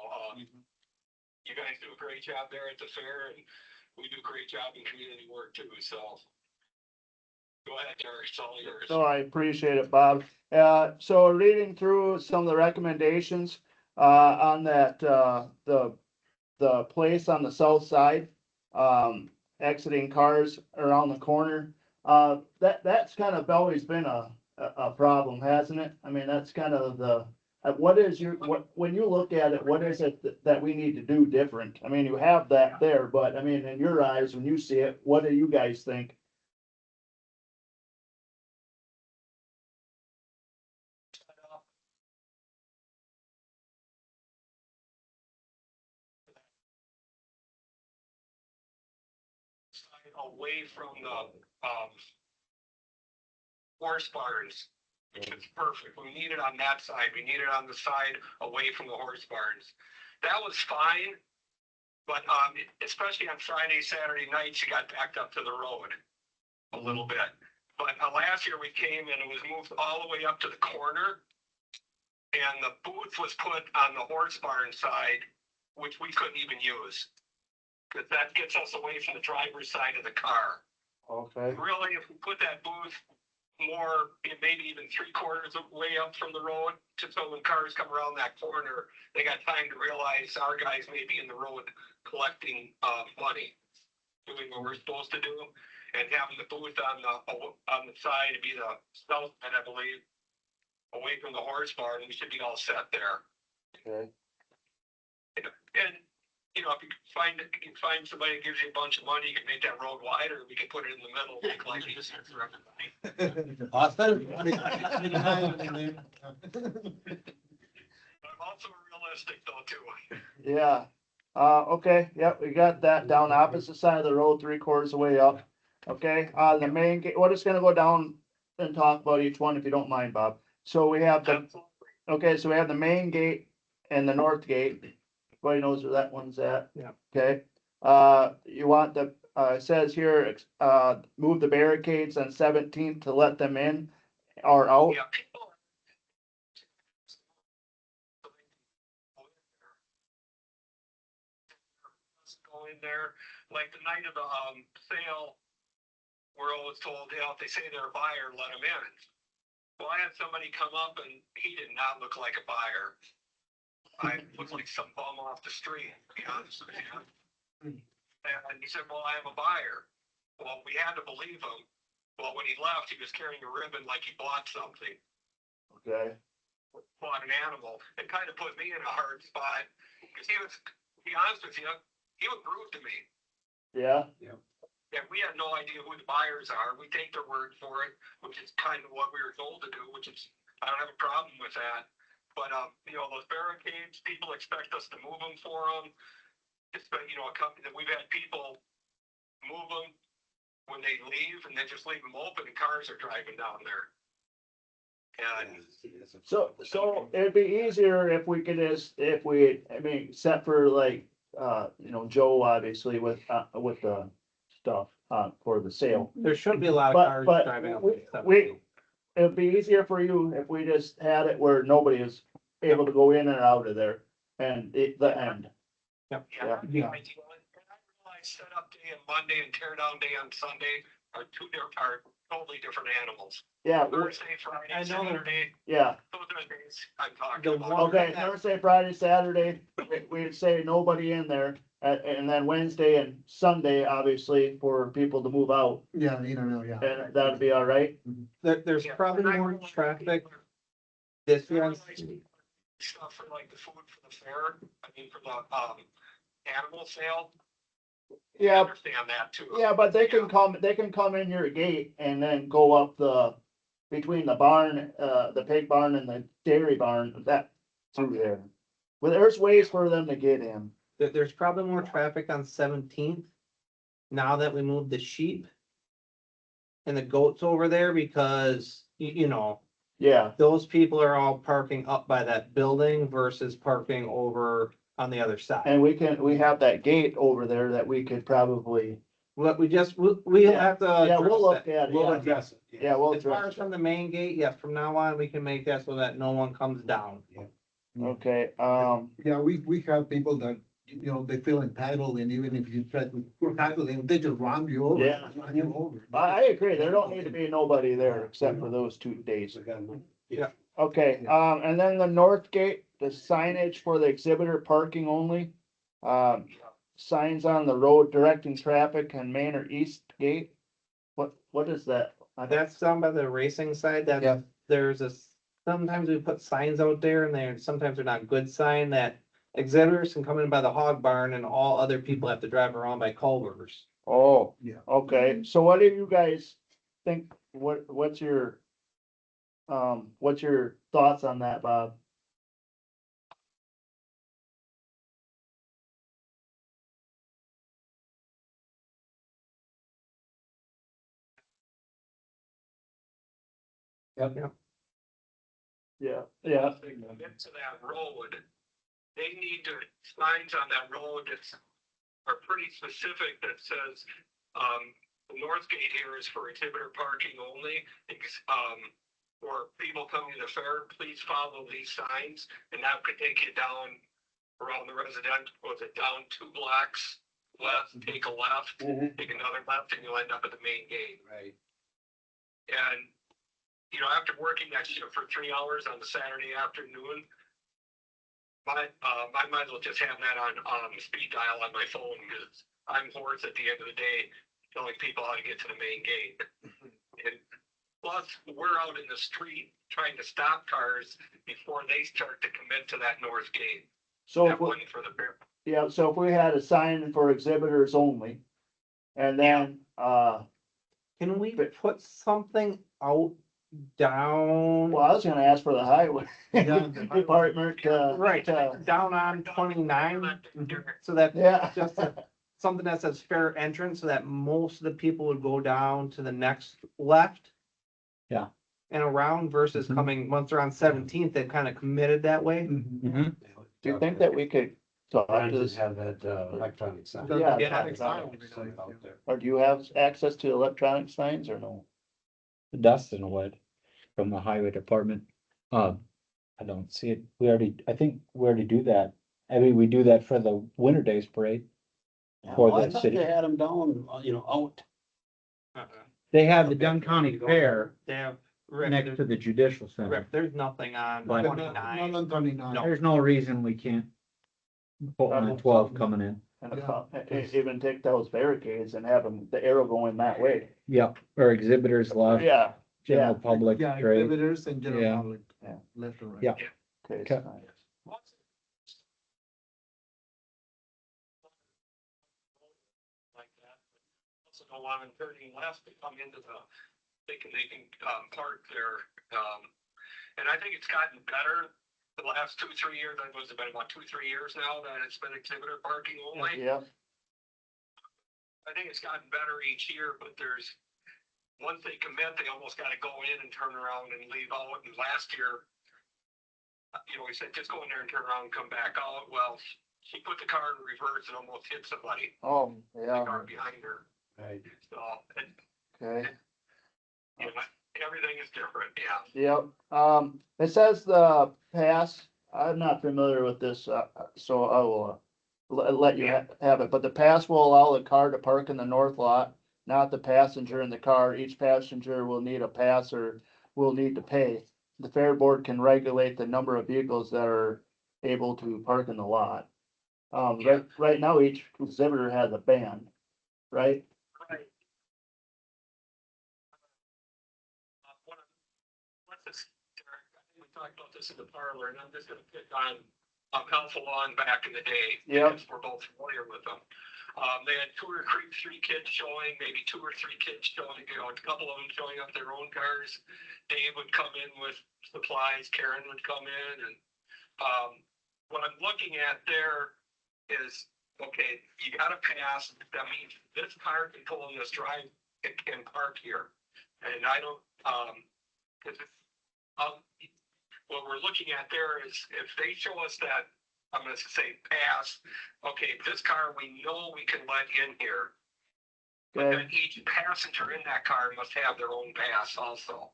you guys do a great job there at the fair, and we do a great job in community work too. So go ahead, Derek, it's all yours. So I appreciate it, Bob. So reading through some of the recommendations, on that, the place on the south side, exiting cars around the corner. That's kind of always been a problem, hasn't it? I mean, that's kind of what is when you look at it, what is it that we need to do different? I mean, you have that there, but I mean, in your eyes, when you see it, what do you guys think? Away from the horse barns, which is perfect. We need it on that side. We need it on the side away from the horse barns. That was fine, but especially on Friday, Saturday nights, you got backed up to the road a little bit. But last year we came and it was moved all the way up to the corner, and the booth was put on the horse barn side, which we couldn't even use. Because that gets us away from the driver's side of the car. Okay. Really, if we put that booth more, maybe even 3/4 of the way up from the road, just so when cars come around that corner, they got time to realize our guys may be in the road collecting money, doing what we're supposed to do, and having the booth on the side to be the south side, I believe, away from the horse barn. We should be all set there. Okay. And you know, if you can find somebody that gives you a bunch of money, you can make that road wider. We can put it in the middle, make life easier for everybody. Austin? I'm also realistic though too. Yeah, okay, yep, we got that down opposite side of the road, 3/4 of the way up. Okay, the main gate, we're just gonna go down and talk about each one if you don't mind, Bob. So we have the, Absolutely. okay, so we have the main gate and the north gate. Everybody knows where that one's at. Yeah. Okay, you want the, it says here, move the barricades on 17th to let them in or out. Yeah, people. Go in there, like the night of the, sale, we're always told, you know, if they say they're a buyer, let them in. Well, I had somebody come up and he did not look like a buyer. I looked like some bum off the street, to be honest with you. And he said, well, I am a buyer. Well, we had to believe him. Well, when he left, he was carrying a ribbon like he bought something, Okay, bought an animal. It kind of put me in a hard spot, because he was, to be honest with you, he was rude to me. yeah, And we had no idea who the buyers are. We take their word for it, which is kind of what we were told to do, which is, I don't have a problem with that. But, you know, those barricades, people expect us to move them for them. It's been, you know, a company that we've had people move them when they leave, and they just leave them open and cars are driving down there. And so it'd be easier if we could just, if we, I mean, except for like, you know, Joe obviously with the stuff, for the sale. There shouldn't be a lot of But- cars but driving up. we- 17. It'd be easier for you if we just had it where nobody is able to go in and out of there and the end. Yep. yeah, Yeah. that'd be ideal. And I realize setup day on Monday and tear down day on Sunday are are totally different animals. Yeah, Thursday, Friday, I know. Saturday, yeah, those are the days I'm talking The about. one- okay, Thursday, Friday, Saturday, we'd say nobody in there. And then Wednesday and Sunday, obviously, for people to move out, Yeah, you don't know, yeah. and that'd be all right. There's Yeah, probably and I more realize traffic people are- this I year. realize people are stuff for like the food for the fair, I mean, for the, animal sale. I Yeah, understand that too. yeah, but they can come in your gate and then go up between the barn, the pig barn and the dairy barn, that, through there. Well, there's ways for them to get in. There's probably more traffic on 17th now that we moved the sheep and the goats over there, because you know, Yeah, those people are all parking up by that building versus parking over on the other side. and we have that gate over there that we could probably, What we have to. yeah, we'll address look that. at it, We'll yeah. address it. Yeah, we'll As far address as from the main gate, yes, from now on, we can make that so that no one comes down. it. Okay, Yeah, we have people that, you know, they feel entitled, and even if you try to tackle them, they just run you over. Yeah. Run you over. I agree, there don't need to be nobody there except for those 2 days. Okay, and then the north gate, the signage for the exhibitor parking only. Signs on the road directing traffic on main or east gate. What is that? That's down by the racing side, that Yeah. there's sometimes we put signs out there and sometimes they're not good sign that exhibitors can come in by the hog barn and all other people have to drive around by Culver's. Oh, Yeah. okay, so what do you guys think, what's your thoughts on that, Bob? Yeah, yeah, Into that road, they need to, signs on that road are pretty specific that says, the north gate here is for exhibitor parking only. For people coming to the fair, please follow these signs, and that could take you down around the residential, was it down 2 blocks left, take a left, take another left, and you'll end up at the main gate. Right. And, you know, after working that shift for 3 hours on the Saturday afternoon, I might as well just have that on speed dial on my phone, because I'm hoarse at the end of the day, telling people how to get to the main gate. And plus, we're out in the street trying to stop cars before they start to commit to that north gate. so That if we, one for the bear. yeah, so if we had a sign for exhibitors only. And then, Can we put something out down? well, I was gonna ask for the highway Yeah. department, Right, down on 29, so that yeah. just something that says fair entrance, so that most of the people would go down to the next left. Yeah. and around versus Mhm. coming, once they're on 17th, they've kind of committed that way. Mhm. Do you think that we could talk to Friends this, have that, electronic sign. Yeah, Yeah. Out there. or do you have access to electronic signs or no? Dustin would, from the highway department. I don't see it. I think we already do that. I mean, we do that for the Winter Days parade. Well, I the thought city. they had them down, out. They have the Dunn County Fair They have, Rick, next to the judicial center. Rick, there's nothing on But- Not 29. on 29. No. There's no reason we can't put one at 12 coming in. And Yeah. even take those barricades and have them, the arrow going that way. Yep, or exhibitors left, Yeah, general public Yeah, straight. exhibitors and Yeah. general public. Yeah. Left and right. Yeah. okay. Okay. fine. Like that. Also don't want them turning left to come into they can park there. And I think it's gotten better the last 2-3 years. I think it's been about 2-3 years now that it's been exhibitor parking only. Yeah, I think it's gotten better each year, but once they commit, they almost gotta go in and turn around and leave out. And last year, we said, just go in there and turn around and come back out. Well, she put the car in reverse and almost hit somebody, oh, the yeah, car behind her. Right. So, okay. everything is different, yeah. Yep, it says the pass, I'm not familiar with this, so I will let you have it, but the pass will allow the car to park in the north lot, not the passenger in the car. Each passenger will need a pass or will need to pay. The fair board can regulate the number of vehicles that are able to park in the lot. Right now, each exhibitor has a band, right? Right. What's this, Derek? I think we talked about this in the parlor, and I'm just gonna pick on Alpha Lawn back in the day. Yep. Because we're both familiar with them. They had 2 or 3 kids showing, maybe 2 or 3 kids showing, a couple of them showing up their own cars. Dave would come in with supplies, Karen would come in, and, what I'm looking at there is, okay, you gotta pass, that means this car can pull in this drive, it can park here. And I don't, cause it's, what we're looking at there is if they show us that, I'm gonna say pass, okay, this car, we know we can let in here. But Okay, then each passenger in that car must have their own pass also.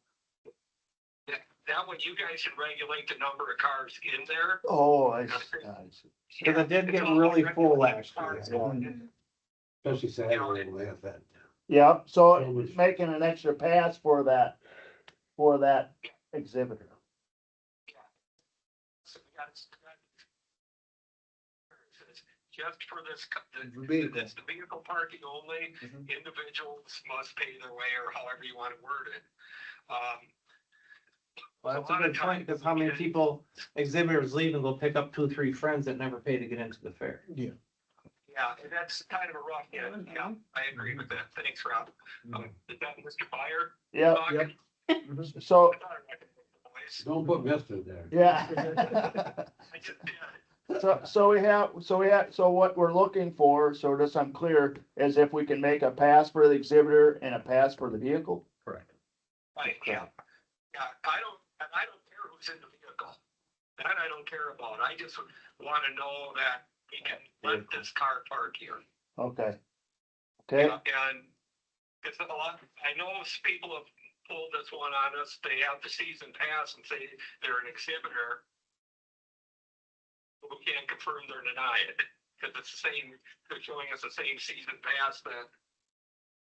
That way you guys can regulate the number of cars in there. oh, I see. Cause it did It's get all really about full regulating last cars year. going in. Especially Saturday, we have that. Yeah, so making an extra pass for that exhibitor. So we got just for this, Vehicle. the vehicle parking only, Mhm. individuals must pay their way, or however you want to word it. Well, a that's a lot of good point, times cause how many we people, exhibitors leave and go pick up 2, 3 friends that never pay to get into the fair. Yeah, and that's kind of a rough, yeah, I agree with that. Thanks, Rob. Is that Mr. Byer? Yep, talking? so, I thought I recognized the voice. Don't put Mister there. yeah. I just did. So what we're looking for, so just I'm clear, is if we can make a pass for the exhibitor and a pass for the vehicle? Correct. Right, yeah. Yeah, I don't care who's in the vehicle. That I don't care about. I just want to know that we can let this car park here. Okay. Okay, Yeah, and it's a lot, I know people have pulled this one on us. They have the season pass and say they're an exhibitor. But we can't confirm or deny it, because it's the same, they're showing us the same season pass that,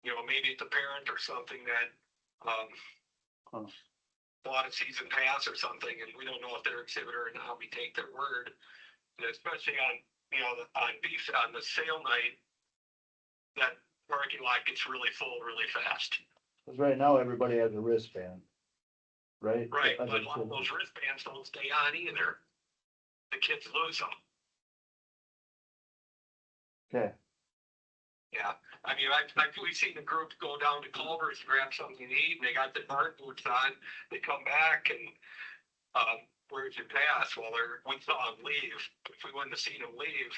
maybe it's a parent or something that, bought a season pass or something, and we don't know if they're exhibitor or not. We take their word, and especially on, on the sale night, that parking lot gets really full really fast. cause right now everybody has a wristband. Right? Right, but a lot of those wristbands don't stay on either. The kids lose them. Okay, Yeah, I mean, we've seen the group go down to Culver's, grab something to eat, and they got their hard boots on. They come back and, where's your pass? Well, we saw them leave. If we wouldn't have seen them leave,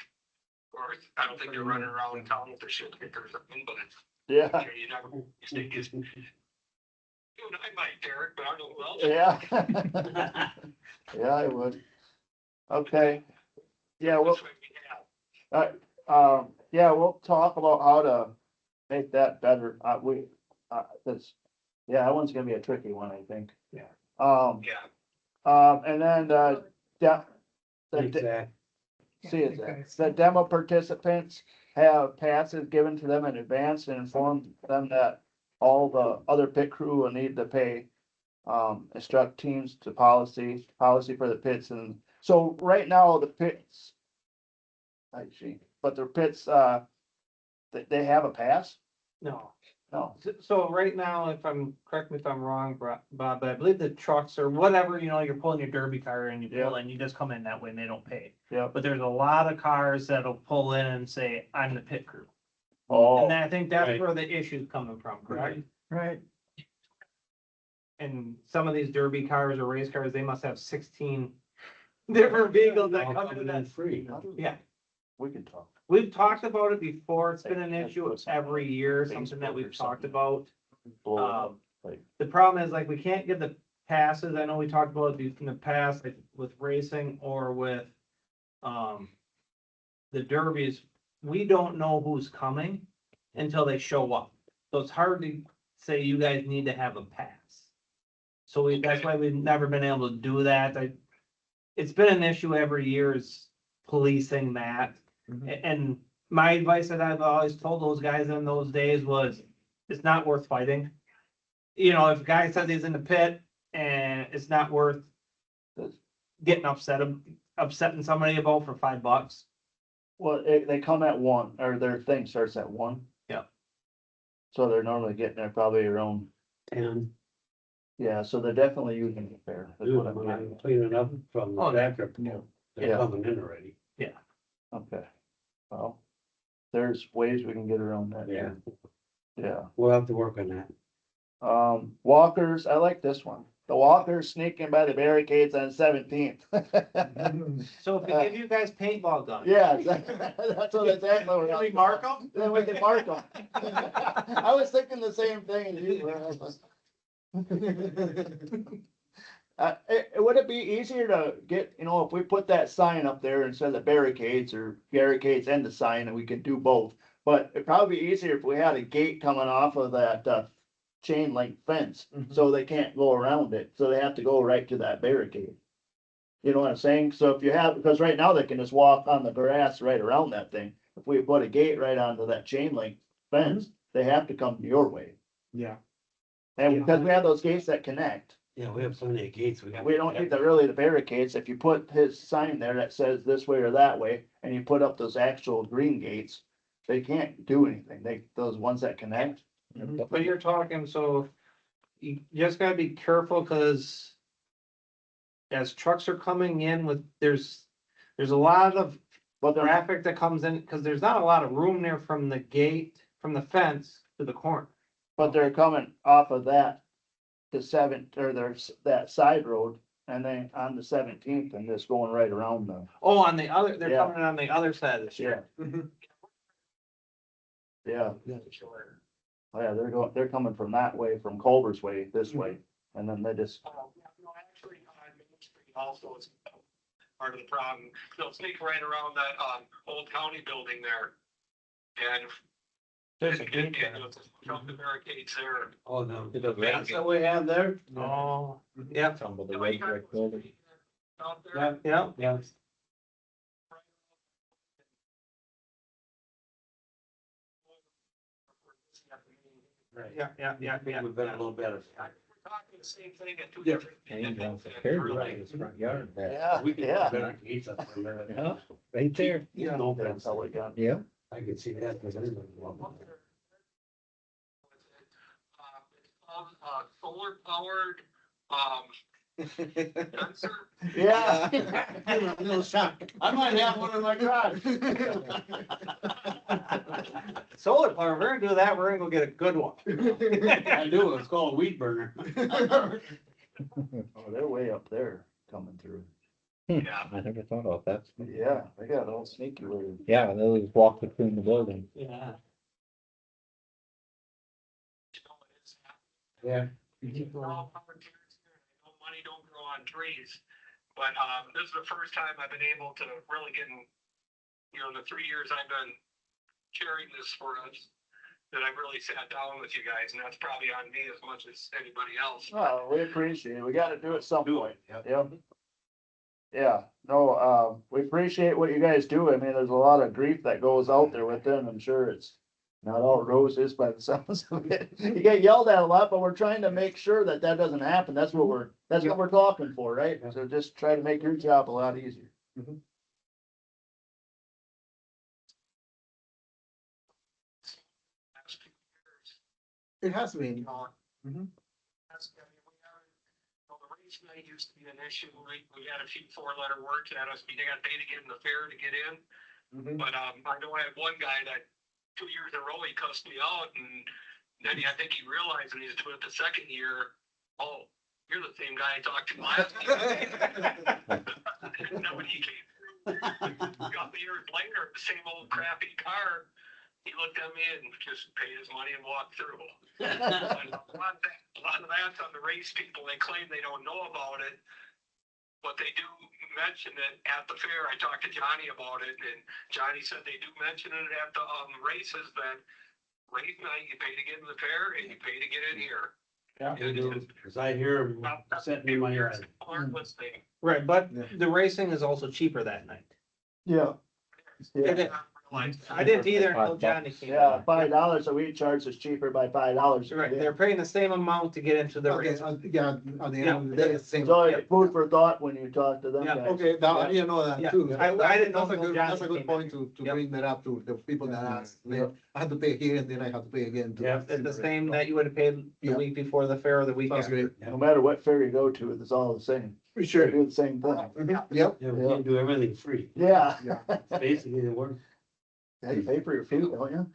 or I don't think they're running around town with their shit kickers or something, but yeah, you never, you You and I might, Derek, but I don't know who else. Yeah. Yeah, I would. Okay. Yeah, well, That's what we have. yeah, we'll talk about how to make that better. That's, yeah, that one's gonna be a tricky one, I think. Yeah. Yeah. And then, yeah. Exactly. See, is that the demo participants have passes given to them in advance and inform them that all the other pit crew will need to pay. Instruct teams to policy for the pits, and so right now the pits. But the pits, they have a pass? No. No, So right now, correct me if I'm wrong, Bob, but I believe the trucks or whatever, you're pulling your derby car and you pull in, you just come in that way and they don't pay. yeah, But there's a lot of cars that'll pull in and say, I'm the pit crew. oh, And I think that's Right. where the issue's coming from, correct? right, And some of these derby cars or race cars, they must have 16 different vehicles that All come in coming that. in free. Yeah, we can talk. we've talked about it before. It's been an Like, issue put something every on year, Facebook something that or we've talked something. about. Blow it up, Um, like, The problem is like, we can't give the passes. I know we talked about it in the past, like with racing or with, the derbies. We don't know who's coming until they show up. So it's hard to say you guys need to have a pass. So that's why we've never been able to do that. It's been an issue every year is policing that. And my advice that I've always told those guys in those days was, it's not worth fighting. If a guy says he's in the pit and it's not worth getting upsetting somebody about for $5. well, they come at 1, or their thing starts at 1. Yeah. So they're normally getting there probably around, And yeah, so they're definitely using it there. That's what I'm when getting. I'm cleaning up from the Oh, tractor, Yeah. they're coming in already. Okay, well, there's ways we can get around that. Yeah. Yeah, We'll have to work on that. walkers, I like this one. The walkers sneaking by the barricades on 17th. So if we give you guys paintball guns. Yeah, that's what exactly. what Can I'm- we mark them? Then we can mark them. I was thinking the same thing as you were. Would it be easier to get, if we put that sign up there instead of barricades or barricades and the sign, and we could do both? But it'd probably be easier if we had a gate coming off of that, chain link fence, so they can't go around it, so they have to go right to that barricade. You know what I'm saying? So if you have, because right now they can just walk on the grass right around that thing. If we put a gate right onto that chain link fence, they have to come your way. Yeah. And because we have those gates that connect. Yeah, we have so many gates. We don't need the barricades. If you put his sign there that says this way or that way, and you put up those actual green gates, they can't do anything. Those ones that connect. But you're talking, so you just gotta be careful, cause as trucks are coming in there's a lot of But they're, traffic that comes in, cause there's not a lot of room there from the gate, from the fence to the corner. coming off of that, there's that side road, and then on the 17th and just going right around them. Oh, they're Yeah. coming on the other side of the street. Yeah. Oh, yeah, they're coming from that way, from Culver's way, this way, and then they just, Actually, on Main Street also is part of the problem. They'll sneak right around that, old county building there. And There's a gate there. you'll just jump the barricades there. Oh, no. It doesn't That's what we have there? Oh, yeah, Some of the road brick building. Out there. Yeah, yeah. yeah. Right. Yeah. We've been a little better. We're talking the same thing at two Yeah. different. And he runs the and carry really- right in his front yard there. yeah, We can put yeah. better gates up from there. Yeah, right there. Yeah, no, That's how we got. Yeah. I can see that, because everybody. It's called, solar powered, sensor. Yeah. Little shock. I might have one in my garage. Solar power, we're gonna do that, we're gonna go get a good one. I do, it's called a weed burner. Oh, they're way up there coming through. Yeah. I never thought of that. Yeah, they got all sneaky with Yeah, they'll just walk between the buildings. Yeah. Yeah. We're all volunteers here. I know money don't grow on trees, but, this is the first time I've been able to really get in, the 3 years I've been chairing this for us, that I've really sat down with you guys, and that's probably on me as much as anybody else. Oh, we appreciate it. We gotta do it some point. Yep. Yep. Yeah, no, we appreciate what you guys do. I mean, there's a lot of grief that goes out there with them. I'm sure it's not all roses by the sounds of it. You get yelled at a lot, but we're trying to make sure that that doesn't happen. That's what we're talking for, right? So just try to make your job a lot easier. Last few years, It has been. The race night used to be an issue. We had a few 4-letter words at us. They got paid to get in the fair to get in. But, I know I had one guy that 2 years in a row, he cussed me out, and then I think he realized when he was doing it the second year, oh, you're the same guy I talked to last year. And then when he came through, a couple years later, the same old crappy car, he looked at me and just paid his money and walked through. And a lot of that's on the race people. They claim they don't know about it, but they do mention it at the fair. I talked to Johnny about it, and Johnny said they do mention it at the races, that race night, you pay to get in the fair and you pay to get in here. Cause I hear them sitting in my yard. Aren't listening. Right, but Yeah. the racing is also cheaper that night. Yeah. It Yeah, is. I didn't either until Johnny came. yeah, in. $5, so we charge us cheaper by $5. Right, they're paying the same amount to get into the Okay, race. yeah, at the end of the day, it's the same. So food for thought when you talk to them Yeah, guys. Okay, now I didn't know that Yeah. too. I didn't know That's a until good, Johnny that's a good came point to Yep. bring that up to the people that ask. Yeah. I had to pay here and then I have to pay again. to- Yeah, it's the same that you would have paid the Yeah. week before the fair or the week Sounds after. great. No matter what fair you go to, it's all the same. For They sure. do the same thing. Yep. Yeah, we can't do everything free. Yeah. Basically, it works. Yeah, you pay for your food, don't you?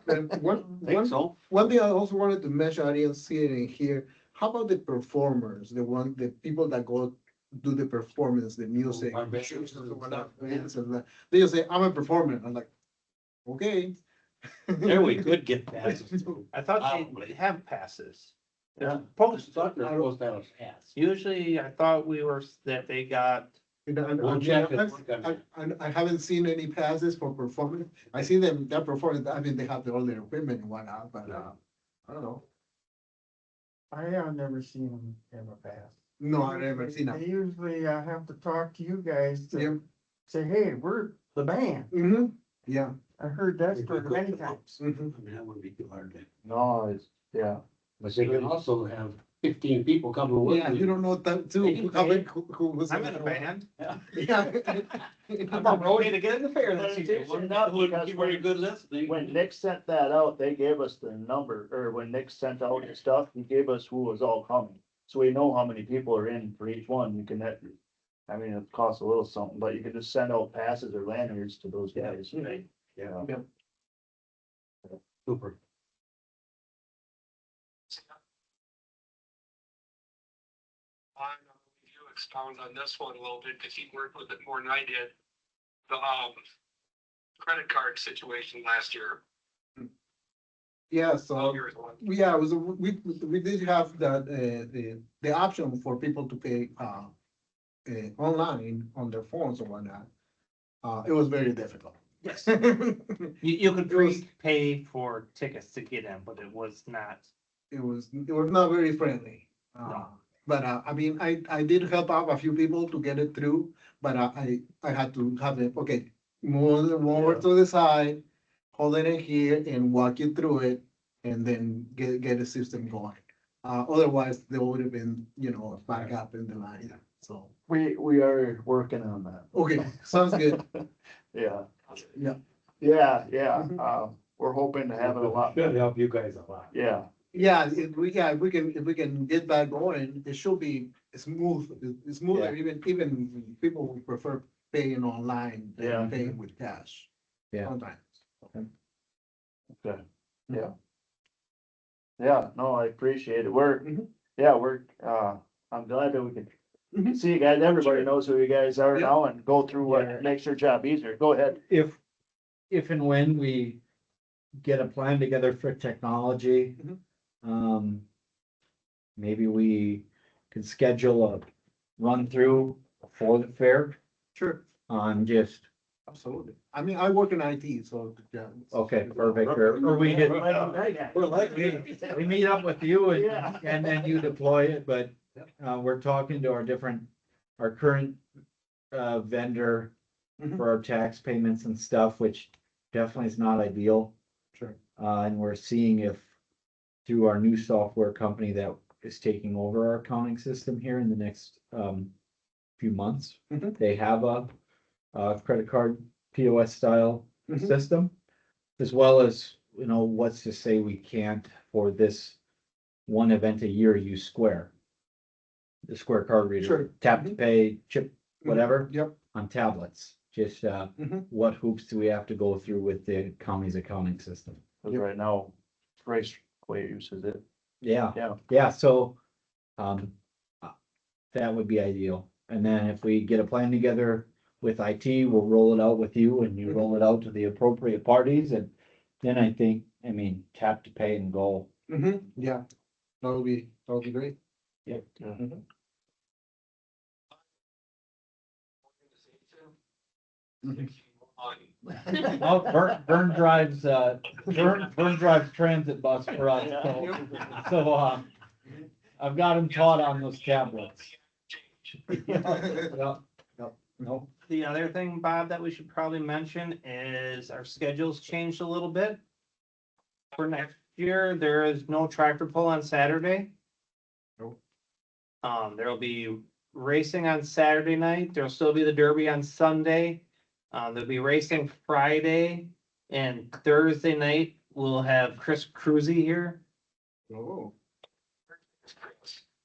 And Think so. one thing I also wanted to mention, I didn't see it in here, how about the performers, the people that go do the performance, the music? Our bands shows and and whatnot, stuff, bands and that. They just say, I'm a performer, I'm like, okay. There we could get passes. I thought Probably. they have passes. They're Yeah. supposed Thought to. they're supposed to have a pass. Usually I thought that they got, We'll check it. I haven't seen any passes for performance, I see them, they're performing, I mean, they have all their equipment and whatnot, but, I don't know. I have never seen them have a pass. No, I've never seen They that. usually have to talk to you guys Yeah. to say, hey, we're the band. Mm-hmm, yeah. I heard that story many times. Mhm. I mean, that wouldn't be too hard to. No, it's, yeah. But they can also have 15 people coming with Yeah, you don't know that too. They can How pay. big- who was I'm in a band. Yeah. I'm on roadie to get in the fair this It's year. easy enough because good listening. when Nick sent that out, they gave us the number, or when Nick sent out the stuff, he gave us who was all coming. So we know how many people are in for each one. You can, I mean, it costs a little something, but you can just send out passes or lanyards to those guys. Right? Yeah. Yeah. Super. I know you expound on this one a little bit, because he worked with it more than I did. The, credit card situation last year. Yeah, so, Years ago. yeah, it was, we did have that, the option for people to pay, online on their phones or whatnot. It was very difficult. Yes. You could It was- prepay for tickets to get in, but it was not. It was not very friendly. No. But, I mean, I did help out a few people to get it through, but I had to have it, okay, move over to the side, hold it in here and walk you through it, and then get the system going. Otherwise, there would have been, a back up in the line, so, We are working on that. okay, sounds good. Yeah. Yeah. Yeah, yeah. We're hoping to have it a lot. Should help you guys a lot. Yeah, Yeah, if we can get that going, it should be smooth, it's smoother, even people would prefer paying online Yeah. than paying with cash. Yeah. Sometimes. okay, yeah. Yeah, no, I appreciate it. Mhm. I'm glad that we can Mhm. see you guys. Everybody knows who you guys are Yeah. now and go through Yeah. what makes your job easier. Go ahead. If and when we get a plan together for technology, Mhm. maybe we could schedule a run through before the fair Sure, on just, absolutely. I mean, I work in IT, so, yeah. okay, perfect, or we get, We're like, we meet up with you Yeah. and then you deploy it, but, we're talking to our current, vendor Mhm. for our tax payments and stuff, which definitely is not ideal. Sure. And we're seeing if through our new software company that is taking over our accounting system here in the next, few months. Mhm. They have a credit card POS style Mhm. system. As well as, what's to say we can't for this one event a year use Square. The Square card reader, Sure. tap to pay, chip, whatever, Yep. on tablets. Just, Mhm. what hoops do we have to go through with the county's accounting system? Cause right now, Raceway uses it. Yeah, Yeah. yeah, so, um, that would be ideal. And then if we get a plan together with IT, we'll roll it out with you and you roll it out to the appropriate parties and then I think, tap to pay and go. Yeah, that would be great. Yep. Mhm. Well, Vern drives, Vern drives transit bus for us, so, I've got him taught on those tablets. Yep, nope. The other thing, Bob, that we should probably mention is our schedule's changed a little bit. For next year, there is no tractor pull on Saturday. Nope. There'll be racing on Saturday night. There'll still be the Derby on Sunday. There'll be racing Friday and Thursday night. We'll have Chris Cruzy here. Oh.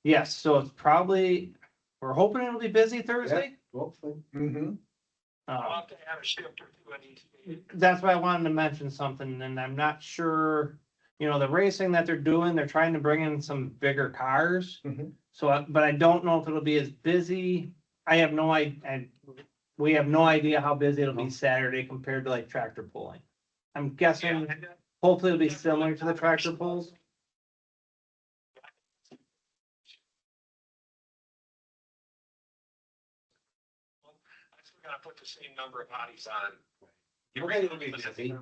Yes, so it's probably, we're hoping it'll be busy Thursday. Mm-hmm. I'll have to add a shift or two at each. That's why I wanted to mention something, and I'm not sure, the racing that they're doing, they're trying to bring in some bigger cars. Mhm. So, but I don't know if it'll be as busy. I have no we have no idea how busy it'll be Saturday compared to like tractor pulling. I'm guessing, hopefully it'll be similar to the tractor pulls. I still gotta put the same number of bodies on. You're ready to be busy. 2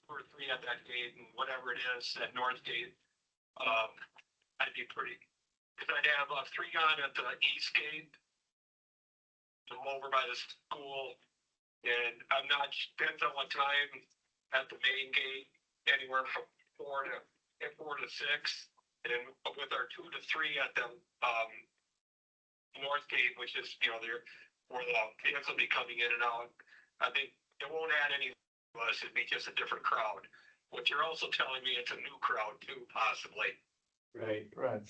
or 3 at that gate and whatever it is, at North Gate, I'd be pretty. Cause I'd have 3 on at the east gate. I'm over by the school, and I'm not, depends on what time at the main gate, anywhere from 4 to 6. And with our 2 to 3 at the, North Gate, which is, there, where the kids will be coming in and out. I think it won't add any to us, it'd be just a different crowd. But you're also telling me it's a new crowd too, possibly. Right. Right.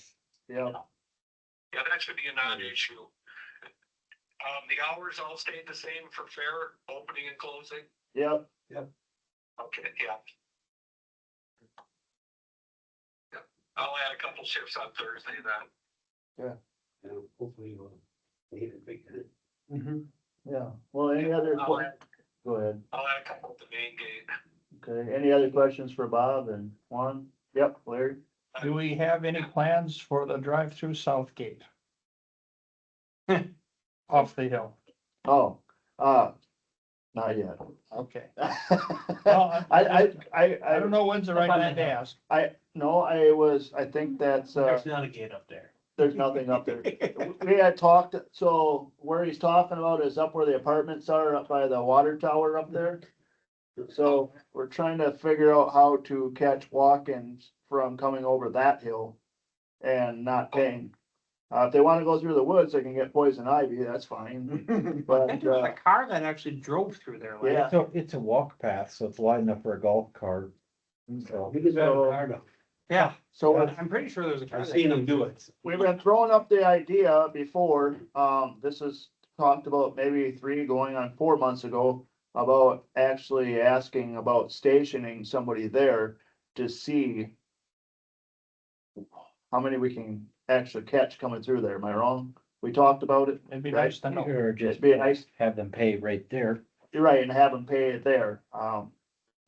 Yeah, Yeah, that should be a non-issue. The hours all stayed the same for fair, opening and closing? yep, Okay, yeah. Yeah, I'll add a couple shifts on Thursday then. Hopefully you'll need it big time. Mm-hmm. yeah. Well, any other, I'll add, go ahead. I'll add a couple at the main gate. Okay, any other questions for Bob and Juan? Yep, Larry? Do we have any plans for the drive-through south gate? Off the hill, Oh, not yet. okay. I don't know when's the right time to ask. No, I think that's, There's not a gate up there. there's nothing up there. We had talked, so where he's talking about is up where the apartments are, up by the water tower up there. So we're trying to figure out how to catch walk-ins from coming over that hill and not paying. If they wanna go through the woods, they can get poison ivy, that's fine, I but, think there was a car that actually drove through there. like- Yeah. So it's a walk path, so it's wide enough for a golf cart. So, You can drive a car down. Yeah, so I'm pretty sure there's a car. I've that- seen them do it. we've been throwing up the idea before, this is talked about maybe 3 going on 4 months ago. About actually asking about stationing somebody there to see. How many we can actually catch coming through there, am I wrong? We talked about it, It'd be nice to know. or just it'd be nice, have them pay right there. you're right, and have them pay it there,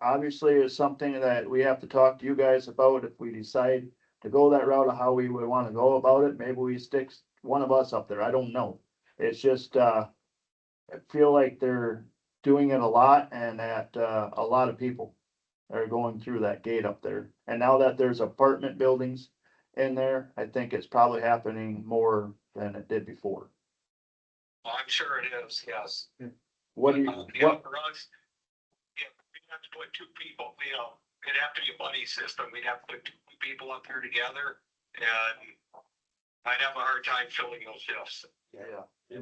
obviously it's something that we have to talk to you guys about if we decide to go that route of how we would wanna go about it, maybe we stick one of us up there, I don't know. It's just, I feel like they're doing it a lot and that, a lot of people are going through that gate up there. And now that there's apartment buildings in there, I think it's probably happening more than it did before. Well, I'm sure it is, yes. What do you, Yeah, what, for us, yeah, we'd have to put two people, it'd have to be a buddy system, we'd have to put two people up here together, and I'd have a hard time filling those shifts. yeah, Yeah,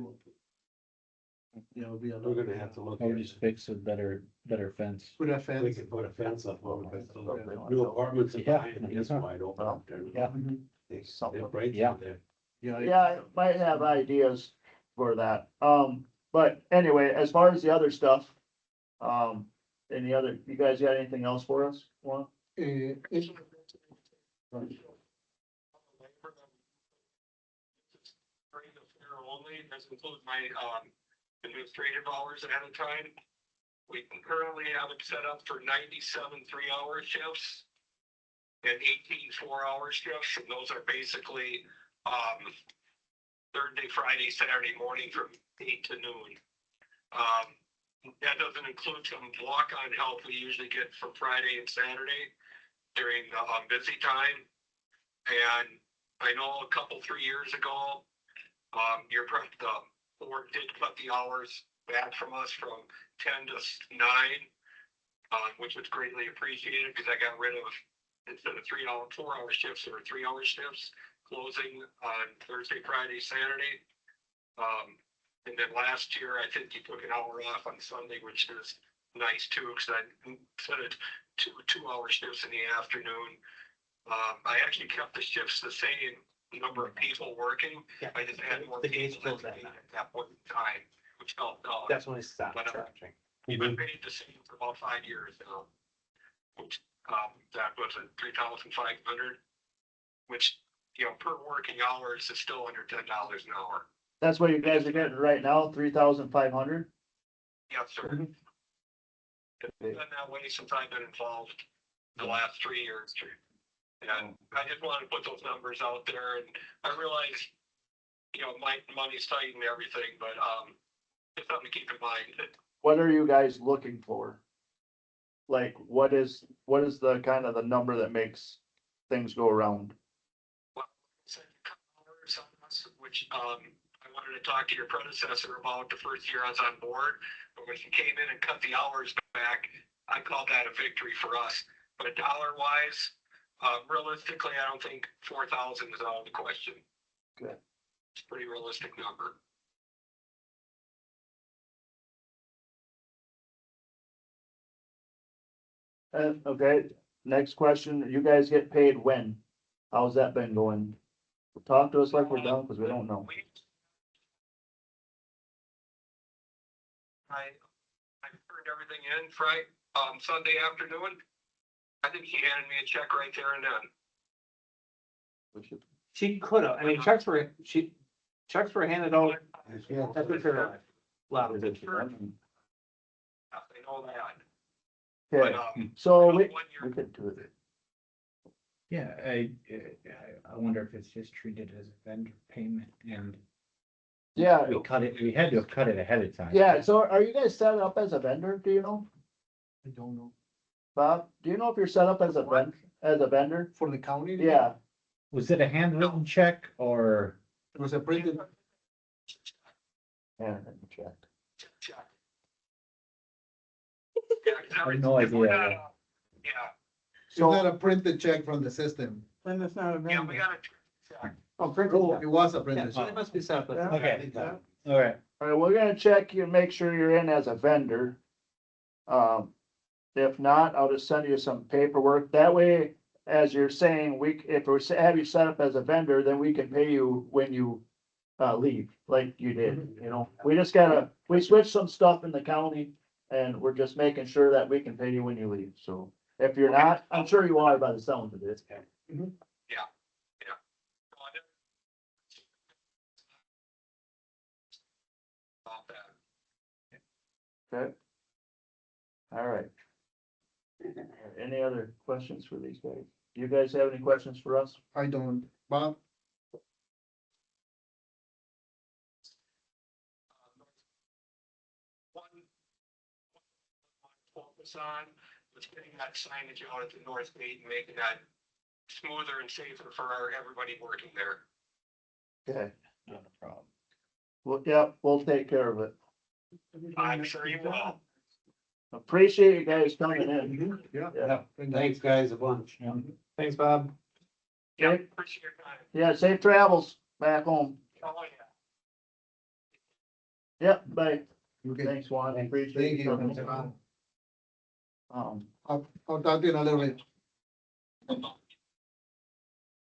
it'll be a We're lot. gonna have to look Or at just it. fix a better fence. Put a We fence. could put a fence up over it. Yeah. New apartments and Yeah. behind, it's wide open up there. Yeah. They're right Yeah. through there. yeah, I might have ideas for that. But anyway, as far as the other stuff, any other, you guys got anything else for us? One? It's, During the fair only, does include my, administrative hours ahead of time. We currently have it set up for 97 3-hour shifts and 18 4-hour shifts, and those are basically, Thursday, Friday, Saturday morning from 8 to noon. That doesn't include some walk-on help we usually get for Friday and Saturday during the busy time. And I know a couple, 3 years ago, the board did cut the hours back from us from 10 to 9, which was greatly appreciated because I got rid of, instead of 4-hour shifts, there were 3-hour shifts closing on Thursday, Friday, Saturday. And then last year, I think you took an hour off on Sunday, which is nice too, because I instead of two-hour shifts in the afternoon. I actually kept the shifts the same number of people working. Yeah. I just had more The gates people closed that night. at that point in time, which helped. That's when we stopped But, charging. We've been paid the same for about 5 years now. Which, that was at 3,500, which, per working hours is still under $10 an hour. That's what you guys are getting right now, 3,500? Yes, sir. It's been that way since I've been involved the last 3 years. And I just wanted to put those numbers out there, and I realize, money's tight and everything, but, it's something to keep in mind that What are you guys looking for? Like, what is the kind of the number that makes things go around? said a couple hours on us, which, I wanted to talk to your predecessor about the first year I was on board, but when he came in and cut the hours back, I called that a victory for us. But dollar wise, realistically, I don't think 4,000 is out of the question. Good. It's a pretty realistic number. Okay, next question, you guys get paid when? How's that been going? Talk to us like we're done, because we don't know. I turned everything in Friday, Sunday afternoon. I think he handed me a check right there and then. She could have, I mean, checks were handed out. Yeah. That's what they're allowed to do. I know that. Okay, But, so one we year, could do it. Yeah, I wonder if it's just treated as a vendor payment and Yeah, we had to have cut it ahead of time. yeah, so are you guys set up as a vendor, do you know? I don't know. Bob, do you know if you're set up as a vendor? For the county? Yeah, Was it a handwritten check or? It was a printed, yeah, check. check. Yeah, 'cause I have every- no if we're idea. not, yeah, it's not a printed check from the system. Then it's not a yeah, we vendor. got a check. Oh, print. Oh, it was a Yeah, printed so check. they must be set up. as- Okay, all right. All right, we're gonna check you and make sure you're in as a vendor. If not, I'll just send you some paperwork. That way, as you're saying, if we have you set up as a vendor, then we can pay you when you leave, like you did, you know? We switched some stuff in the county and we're just making sure that we can pay you when you leave. So if you're not, I'm sure you are by the sound of it. About that. Okay. All right. Any other questions for these guys? Do you guys have any questions for us? I don't, Bob, One focus on was getting that signage out at the north gate and making that smoother and safer for everybody working there. Okay, Not a problem. well, yeah, we'll take care of it. I'm sure you will. Appreciate you guys coming in. yeah. Yeah. Thanks, guys, a bunch. Thanks, Bob. Yeah, Okay. appreciate your time. Yeah, safe travels back home. Oh, yeah. Yep, bye. Okay, Thanks, Juan. thank Appreciate you you. coming. I'll talk to you in a little bit.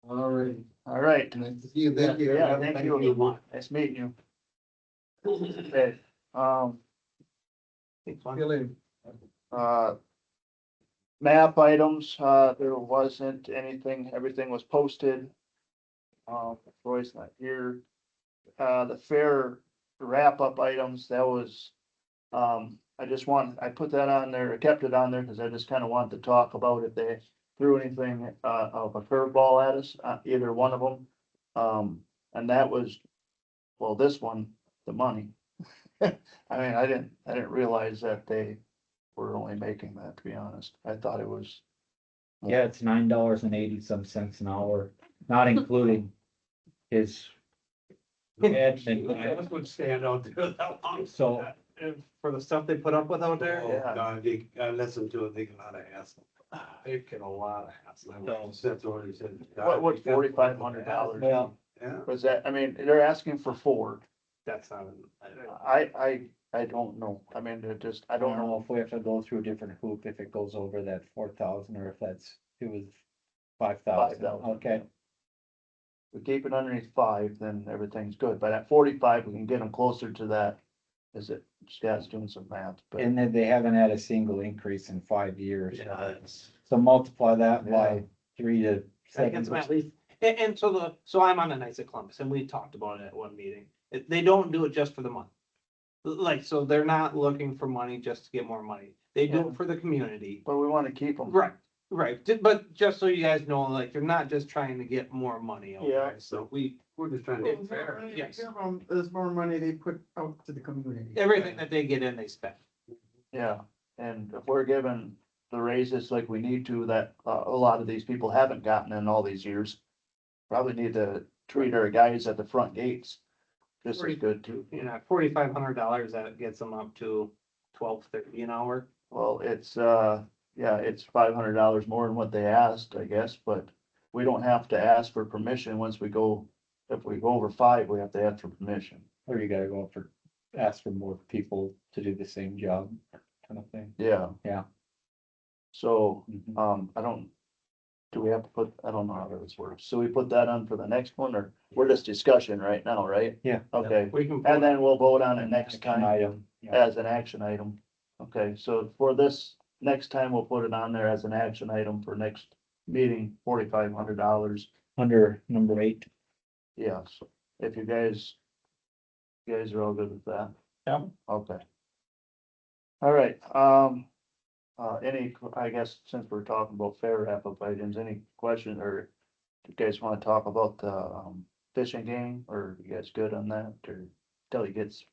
All right, All right. nice to see you, thank you. Yeah, thank you. Nice meeting you. Okay, Thanks, See Juan. you later. map items, there wasn't anything, everything was posted. Roy's not here. The fair wrap-up items, that was, I put that on there, I kept it on there, cause I just kinda wanted to talk about if they threw anything, of a curveball at us, either one of them. And that was, well, this one, the money. I mean, I didn't realize that they were only making that, to be honest. I thought it was. Yeah, it's $9.80 an hour, not including his. admin. That would stand out there that long. So, For the stuff they put up with out there, Oh, God, I listened to it, they get a lot of hassle. they get a lot of hassle. That's what he said. What would $4,500? well, Yeah. Was that, I mean, they're asking for 4. That's not, I don't know. I mean, it just, I I don't know. if we have to go through a different hoop, if it goes over that 4,000 or if it was 5,000. 5,000. Okay, We keep it underneath 5, then everything's good. But at 45, we can get them closer to that. Is it, Scott's doing some math, but and then they haven't had a single increase in 5 years. Yeah, it's. So multiply that Yeah. by 3 to I think 7. at least, and so I'm on the Knights of Columbus and we talked about it at one meeting. They don't do it just for the money. Like, so they're not looking for money just to get more money. They do Yeah. it for the community. but we want to keep them. Right, right. But just so you guys know, like, they're not just trying to get more money. out Yeah. there. So We're just trying to It's get fair. Yes. There's more money they put out to the community. everything that they get in, they spend. Yeah, and if we're given the raises like we need to, that a lot of these people haven't gotten in all these years. Probably need to treat our guys at the front gates just as good too. You know, $4,500, that gets them up to $12.30 an hour. Well, it's, yeah, it's $500 more than what they asked, I guess, but we don't have to ask for permission once we go. If we go over 5, we have to ask for permission. Or you gotta go for, ask for more people to do the same job, kind of thing. Yeah. Yeah. So, Mhm. I don't, do we have to put, I don't know how this works. So we put that on for the next one, or we're just discussion right now, right? Yeah. Okay, We can. and then we'll vote on it next time Item, yeah. as an action item. Okay, so for this, next time we'll put it on there as an action item for next meeting, $4,500. Under number 8. Yes, if you guys are all good with that? Yeah. Okay. All right, I guess since we're talking about fair wrap-up items, any question or do you guys wanna talk about the, fishing game, or you guys good on that, or till he gets,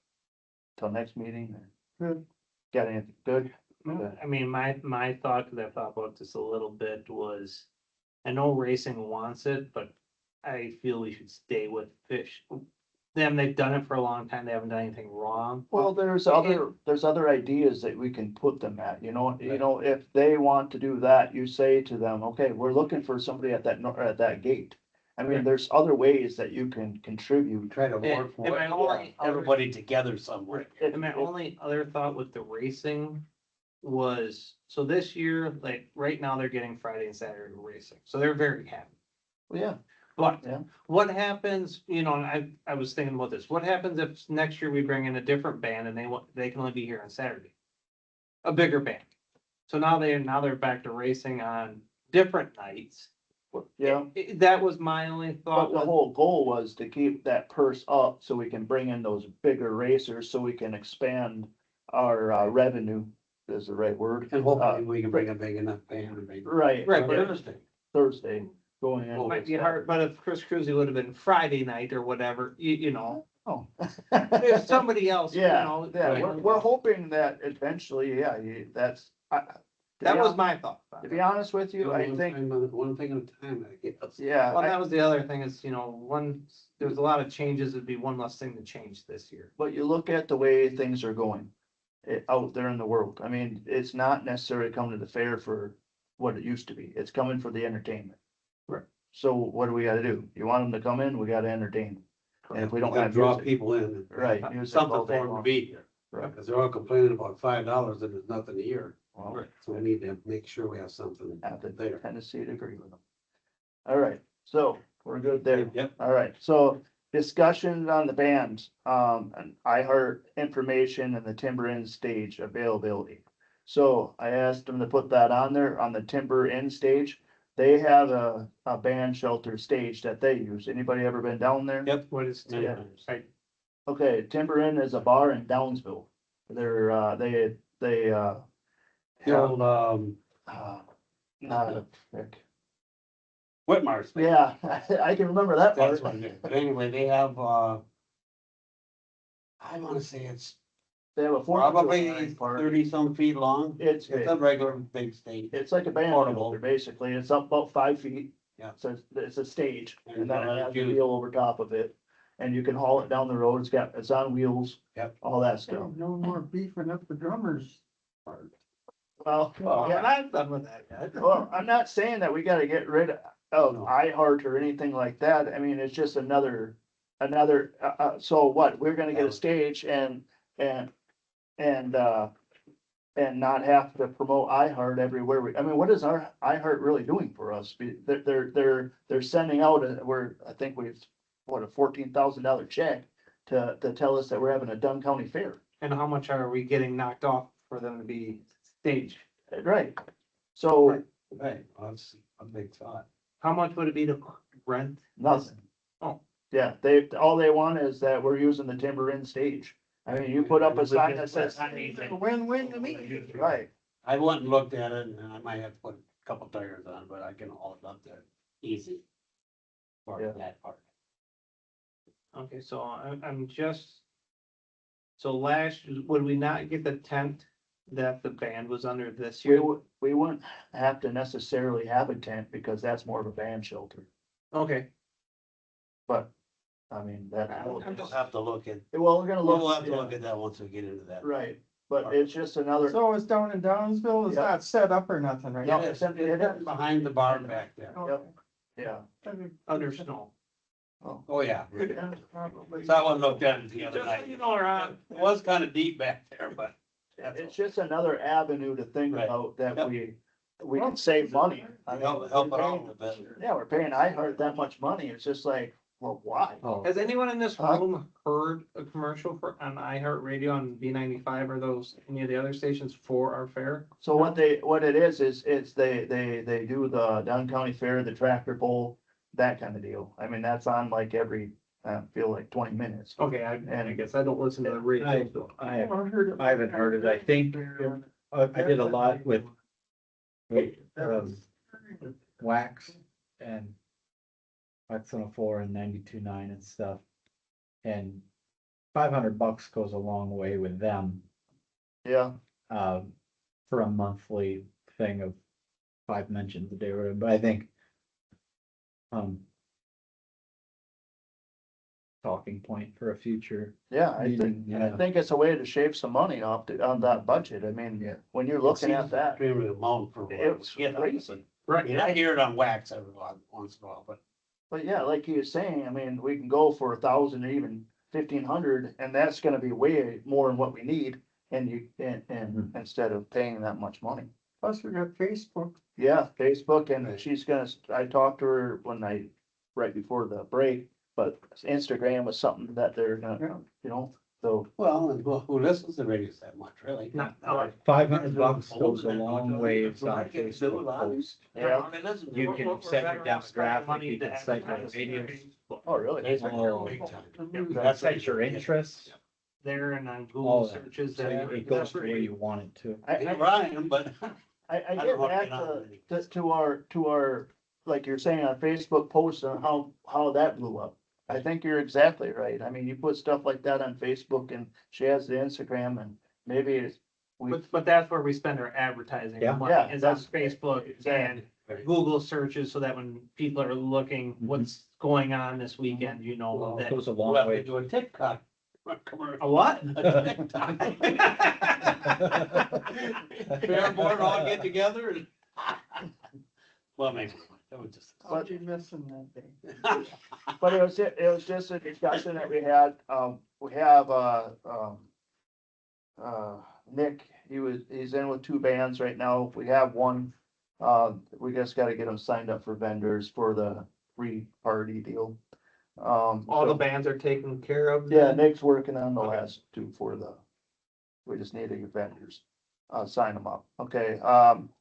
till next meeting? Or Good. Got anything good? Okay. I mean, my thought, cause I thought about this a little bit, was, I know racing wants it, but I feel we should stay with fish. They've done it for a long time, they haven't done anything wrong. Well, there's other ideas that we can put them at, you know, if they want to do that, you say to them, okay, we're looking for somebody at that gate. I mean, Right. there's other ways that you can contribute. Try to And- work and for my it, only other- everybody together somewhere. It- And my it- only other thought with the racing was, so this year, like, right now, they're getting Friday and Saturday racing, so they're very happy. Yeah, But Yeah. what happens, you know, and I was thinking about this, what happens if next year we bring in a different band and they can only be here on Saturday? A bigger band. So now they're back to racing on different nights. yeah. That was my only But thought. the was- whole goal was to keep that purse up so we can bring in those bigger racers, so we can expand our revenue. is the right word. And hopefully we can bring a big enough band and maybe. Right. Right, but Thursday. Thursday going in. It might be hard, but if Chris Cruzy would have been Friday night or whatever, you know, Oh. if somebody else, you Yeah, know. yeah, we're hoping that eventually, yeah, that's, That was my thought. to be honest with you, I think, One thing at a time, I guess. yeah, Well, that was the other thing is, you know, there's a lot of changes, it'd be one less thing to change this year. but you look at the way things are going out there in the world. I mean, it's not necessarily coming to the fair for what it used to be. It's coming for the entertainment. Right. So what do we gotta do? You want them to come in, we gotta entertain them. And if we don't Gotta have draw music, people in. right, music Something all for day them to long. be here. Right. Because they're all complaining about $5 and there's nothing to hear. Well, So we need to make sure we have something have the there. tendency to agree with them. All right, so we're good there. Yep. All right, so discussions on the bands, and I heard information and the Timber Inn stage availability. So I asked them to put that on there on the Timber Inn stage. They have a band shelter stage that they use. Anybody ever been down there? Yep. What is, Many Yeah. times. Okay, Timber Inn is a bar in Downsville. They're, they, The have, old, frick. Whitmar's. thing. Yeah, I can remember that That's part. what it is. But anyway, they have, I wanna say it's They have a probably part. 30-some feet long. It's It's big. a regular big stage. It's like a band Portable. shelter, basically. It's up about 5 feet. Yeah. So it's a stage And, and then it has a you- wheel over top of it. And you can haul it down the road. It's on wheels. Yep. All that stuff. No more beefing up the drummers. Well, well, yeah, I'm not done with that yet. well, I'm not saying that we gotta get rid of No. iHeart or anything like that. I mean, it's just another, so what? We're gonna get a stage and not have to promote iHeart everywhere. I mean, what is our iHeart really doing for us? They're sending out I think a $14,000 check to tell us that we're having a Dunn County Fair. And how much are we getting knocked off for them to be staged? Right. So Right, well, that's a big thought. How much would it be to rent? nothing. Oh. Yeah, all they want is that we're using the Timber Inn stage. I mean, you put up a sign that says. Win-win to me. Right. I went and looked at it and I might have to put a couple tires on, but I can haul it up there easy. For Yeah. that part. Okay, so I'm just. So would we not get the tent that the band was under this year? We wouldn't have to necessarily have a tent because that's more of a band shelter, Okay, but, I mean, that. We'll have to look at, Well, we're gonna look. we'll have to yeah, look at that once we get into that. Right, but it's just another. So it's down in Downsville, it's Yeah. not set up or nothing, right? No, It is, it's behind the bar back there. Yep. Yeah. under snow. Oh, yeah. Yeah, probably. So I went and looked at it the other Just so night. you know, Ron. It was kind of deep back there, but. It's just another avenue to think Right. about that Yep. we can save money. I mean, Help it out a little bit. Yeah, we're paying iHeart that much money. It's just like, well, why? Oh, Has anyone in this Huh? room heard a commercial on iHeartRadio on B95 or any of the other stations for our fair? So what it is it's they do the Dunn County Fair, the tractor pull, that kind of deal. I mean, that's on like every, I feel like 20 minutes. Okay, I guess I don't listen to the radio. I haven't heard it. I think I did a lot with wax and wax on a floor and 92.9 and stuff. And $500 goes a long way with them, Yeah, for a monthly thing of 5 mentions a day or whatever, but I think talking point for a future yeah, I meeting, think it's a way to shave some money on that budget. I mean, when you're looking at that, Extremely amount for. what it's we get out of it. crazy. I mean, I hear it on wax every once in a while, but. But yeah, like he was saying, I mean, we can go for 1,000 or even 1,500, and that's gonna be way more than what we need. And instead of paying that much money. Plus we got Facebook. Yeah, Facebook, and Right. I talked to her right before the break, but Instagram was something that they're gonna, so. Well, and who listens to radios that much, really? Not, $500 goes a long way on I can do a Facebook lot. post. Yeah. I mean, listen, You we're- can we're set your better off spending demographic, money you to can set your advertise. radios. Oh, really? Facebook, Oh. big time. You can That's set your interests. there and on Oh, Google searches So that. it goes to where you want it to. I try 'em, but I don't get know if back it on to our, like you're saying on Facebook posts and how that blew up. I think you're exactly right. I mean, you put stuff like that on Facebook and she has the Instagram and maybe it's. We, But that's where we spend our advertising Yeah. money, Yeah, is on that's- Facebook and exactly. Google searches, so that when people are looking, what's going on this weekend, you know Well, it that. goes a we'll long have to way. do a TikTok commercial. A what? A TikTok. Fair board all get together and. Well, maybe, that was just. I'll be missing that day. But it was just a discussion that we had, we have, Nick, he's in with 2 bands right now. We have one. We just gotta get him signed up for vendors for the free party deal. All the So- bands are taken care of? Yeah, then? Nick's working on the Okay. last 2 for we just need to get vendors, sign them up. Okay,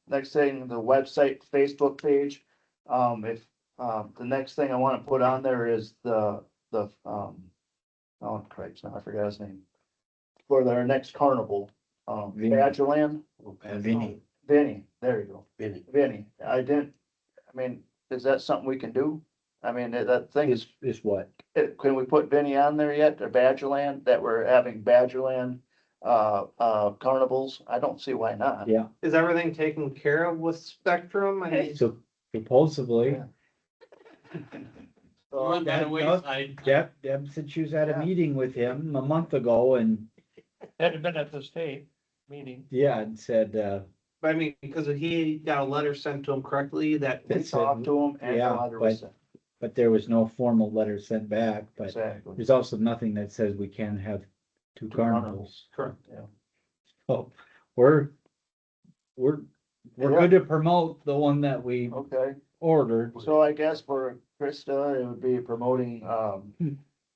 next thing, the website, Facebook page. If, the next thing I wanna put on there is oh cripes, now I forgot his name. For their next carnival, Vinny. Badgerland, Vinny. Vinny, there you go, Vinny. Vinny. I mean, is that something we can do? I mean, that thing is, Is what? can we put Vinny on there yet, or Badgerland, that we're having Badgerland, carnivals? I don't see why not. Yeah, Is everything taken care of with Spectrum? I mean, so supposedly, Yeah. You went by the wayside. Deb said she was at a Yeah. meeting with him a month ago and, That had been at the state meeting. yeah, and said, I mean, because he got a letter sent to him correctly that, We It said- talked to him and the yeah, letter was sent. but there was no formal letter sent back, but Exactly. there's also nothing that says we can have 2 carnivals. correct. Yeah. So we're good to promote the one that we Okay, ordered. so I guess for Krista, it would be promoting,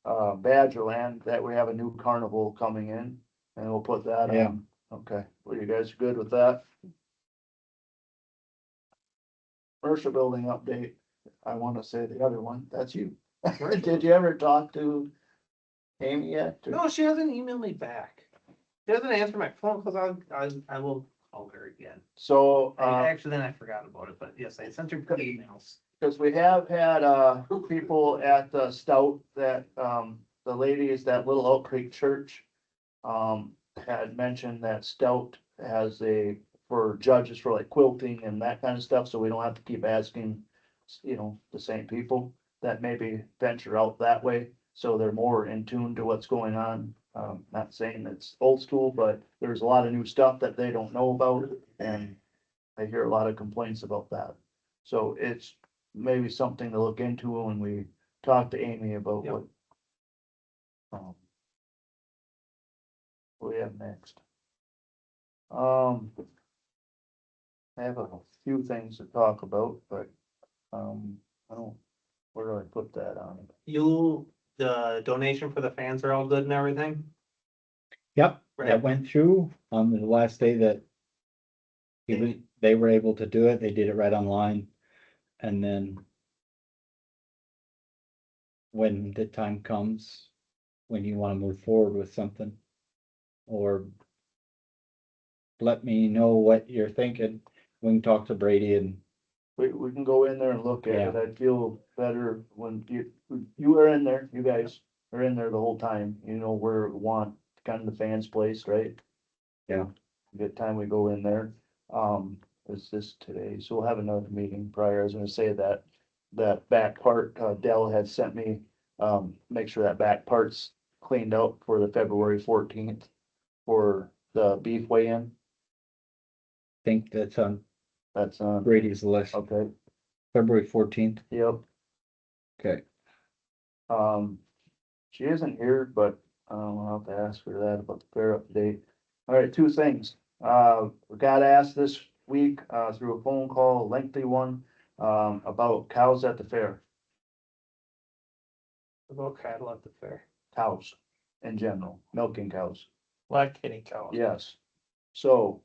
Badgerland, that we have a new carnival coming in, and we'll put that Yeah. on. Okay, well, you guys good with that? Commercial building update, I wanna say the other one, that's you. Did you ever talk to Amy yet? or- No, she hasn't emailed me back. She hasn't answered my phone, because I will call her again. So, Actually, then I forgot about it, but yes, I sent her good emails. cause we have had, people at the Stout that, the ladies, that Little Oak Creek Church, had mentioned that Stout has for judges for like quilting and that kind of stuff, so we don't have to keep asking, the same people that maybe venture out that way, so they're more in tune to what's going on. Not saying it's old school, but there's a lot of new stuff that they don't know about, and I hear a lot of complaints about that. So it's maybe something to look into when we talk to Amy about Yep. what. We have next. I have a few things to talk about, but, I don't, where do I put that on? The donation for the fans are all good and everything? Yep, Right. that went through on the last day that they were able to do it. They did it right online. And then when the time comes, when you wanna move forward with something, or let me know what you're thinking, we can talk to Brady and, We can go in there and look at it. Yeah. I'd feel better when you are in there, you guys are in there the whole time, you know, where we want kind of the fans placed, right? Yeah. Good time we go in there. Is this today? So we'll have another meeting prior. I was gonna say that back part, Dell had sent me, make sure that back part's cleaned out for the February 14th for the beef weigh-in. think that's on That's, Brady's list, okay, February 14th. yep. Okay. She isn't here, but, I'll have to ask her that about the fair update. All right, 2 things. We got asked this week, through a phone call, a lengthy one, about cows at the fair, About cattle at the fair. cows in general, milking cows. Lactating cows. Yes, so.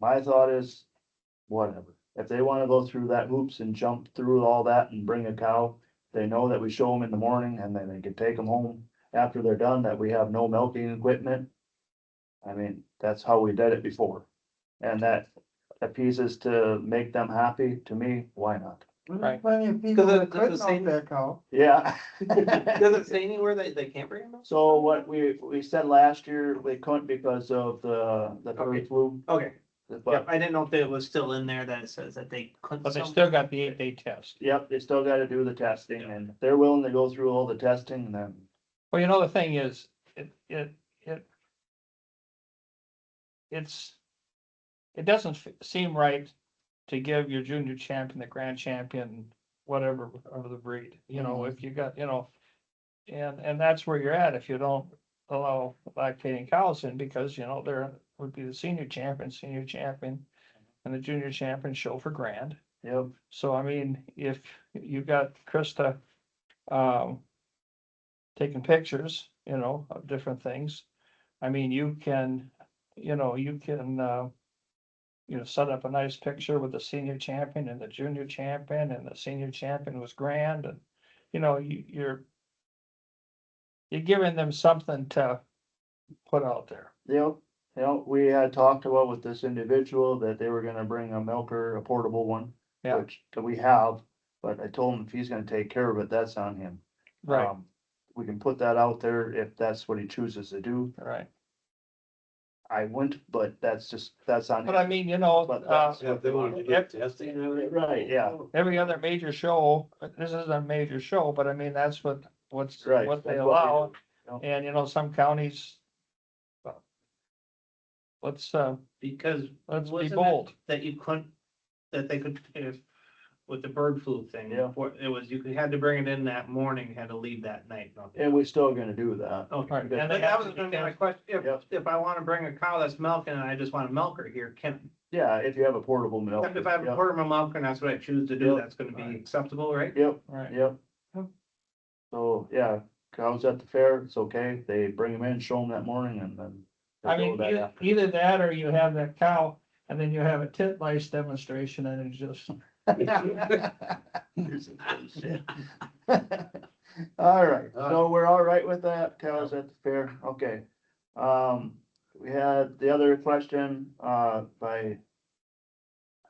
My thought is, whatever, if they wanna go through that hoops and jump through all that and bring a cow, they know that we show them in the morning and then they can take them home. after they're done, that we have no milking equipment. I mean, that's how we did it before. And that appeases to make them happy, to me, why not? There's Right. plenty of people Does it- that does could it say- milk that cow. Yeah. Does it say anywhere that they can't bring them? So what we said last year, we couldn't because of the Okay. bird flu, Okay, but yep, I didn't know if it was still in there that it says that they couldn't. But they still got the 8-day test. yep, they still gotta do the testing, and if they're willing to go through all the testing, then Well, you know, the thing is, it doesn't seem right to give your junior champion, the grand champion, whatever of the breed, you know, if you got, you know. And that's where you're at if you don't allow lactating cows in, because, you know, there would be the senior champion, and the junior champion show for grand. yep. So I mean, if you got Krista, um, taking pictures, you know, of different things, I mean, you can, you know, set up a nice picture with the senior champion and the junior champion, and the senior champion was grand, and, you know, you're giving them something to put out there. Yep, we had talked about with this individual that they were gonna bring a milker, a portable one. Yeah. Which we have, but I told him if he's gonna take care of it, that's on him. Right, We can put that out there if that's what he chooses to do. right. I wouldn't, but that's on But I him. mean, you know, But that's- Yeah, if they want to do Yep. testing and everything. Right, yeah. every other major show, this isn't a major show, but I mean, that's what Right. they that's what we allow. do, you know. And, you know, some counties. Let's be Because wasn't it bold. that you couldn't, that they could, if, with the bird flu thing. Yeah. It was, you had to bring it in that morning, had to leave that night. And we're still gonna do that. Okay, Right, and and they that have was to gonna be my test- question, Yep. if I wanna bring a cow that's milking and I just wanna milk her here, Yeah, if you have a portable milk. if I have a Yep. quarter of a milker and that's what I choose to do, Yep. that's gonna be Right. acceptable, right? Yep, Right. yep. So, yeah, cows at the fair, it's okay. They bring them in, show them that morning, and then. they I go mean, back after. either that or you have that cow and then you have a tit lice demonstration and it's just, All right, so we're all right with that, cows at the fair, okay. We had the other question, by.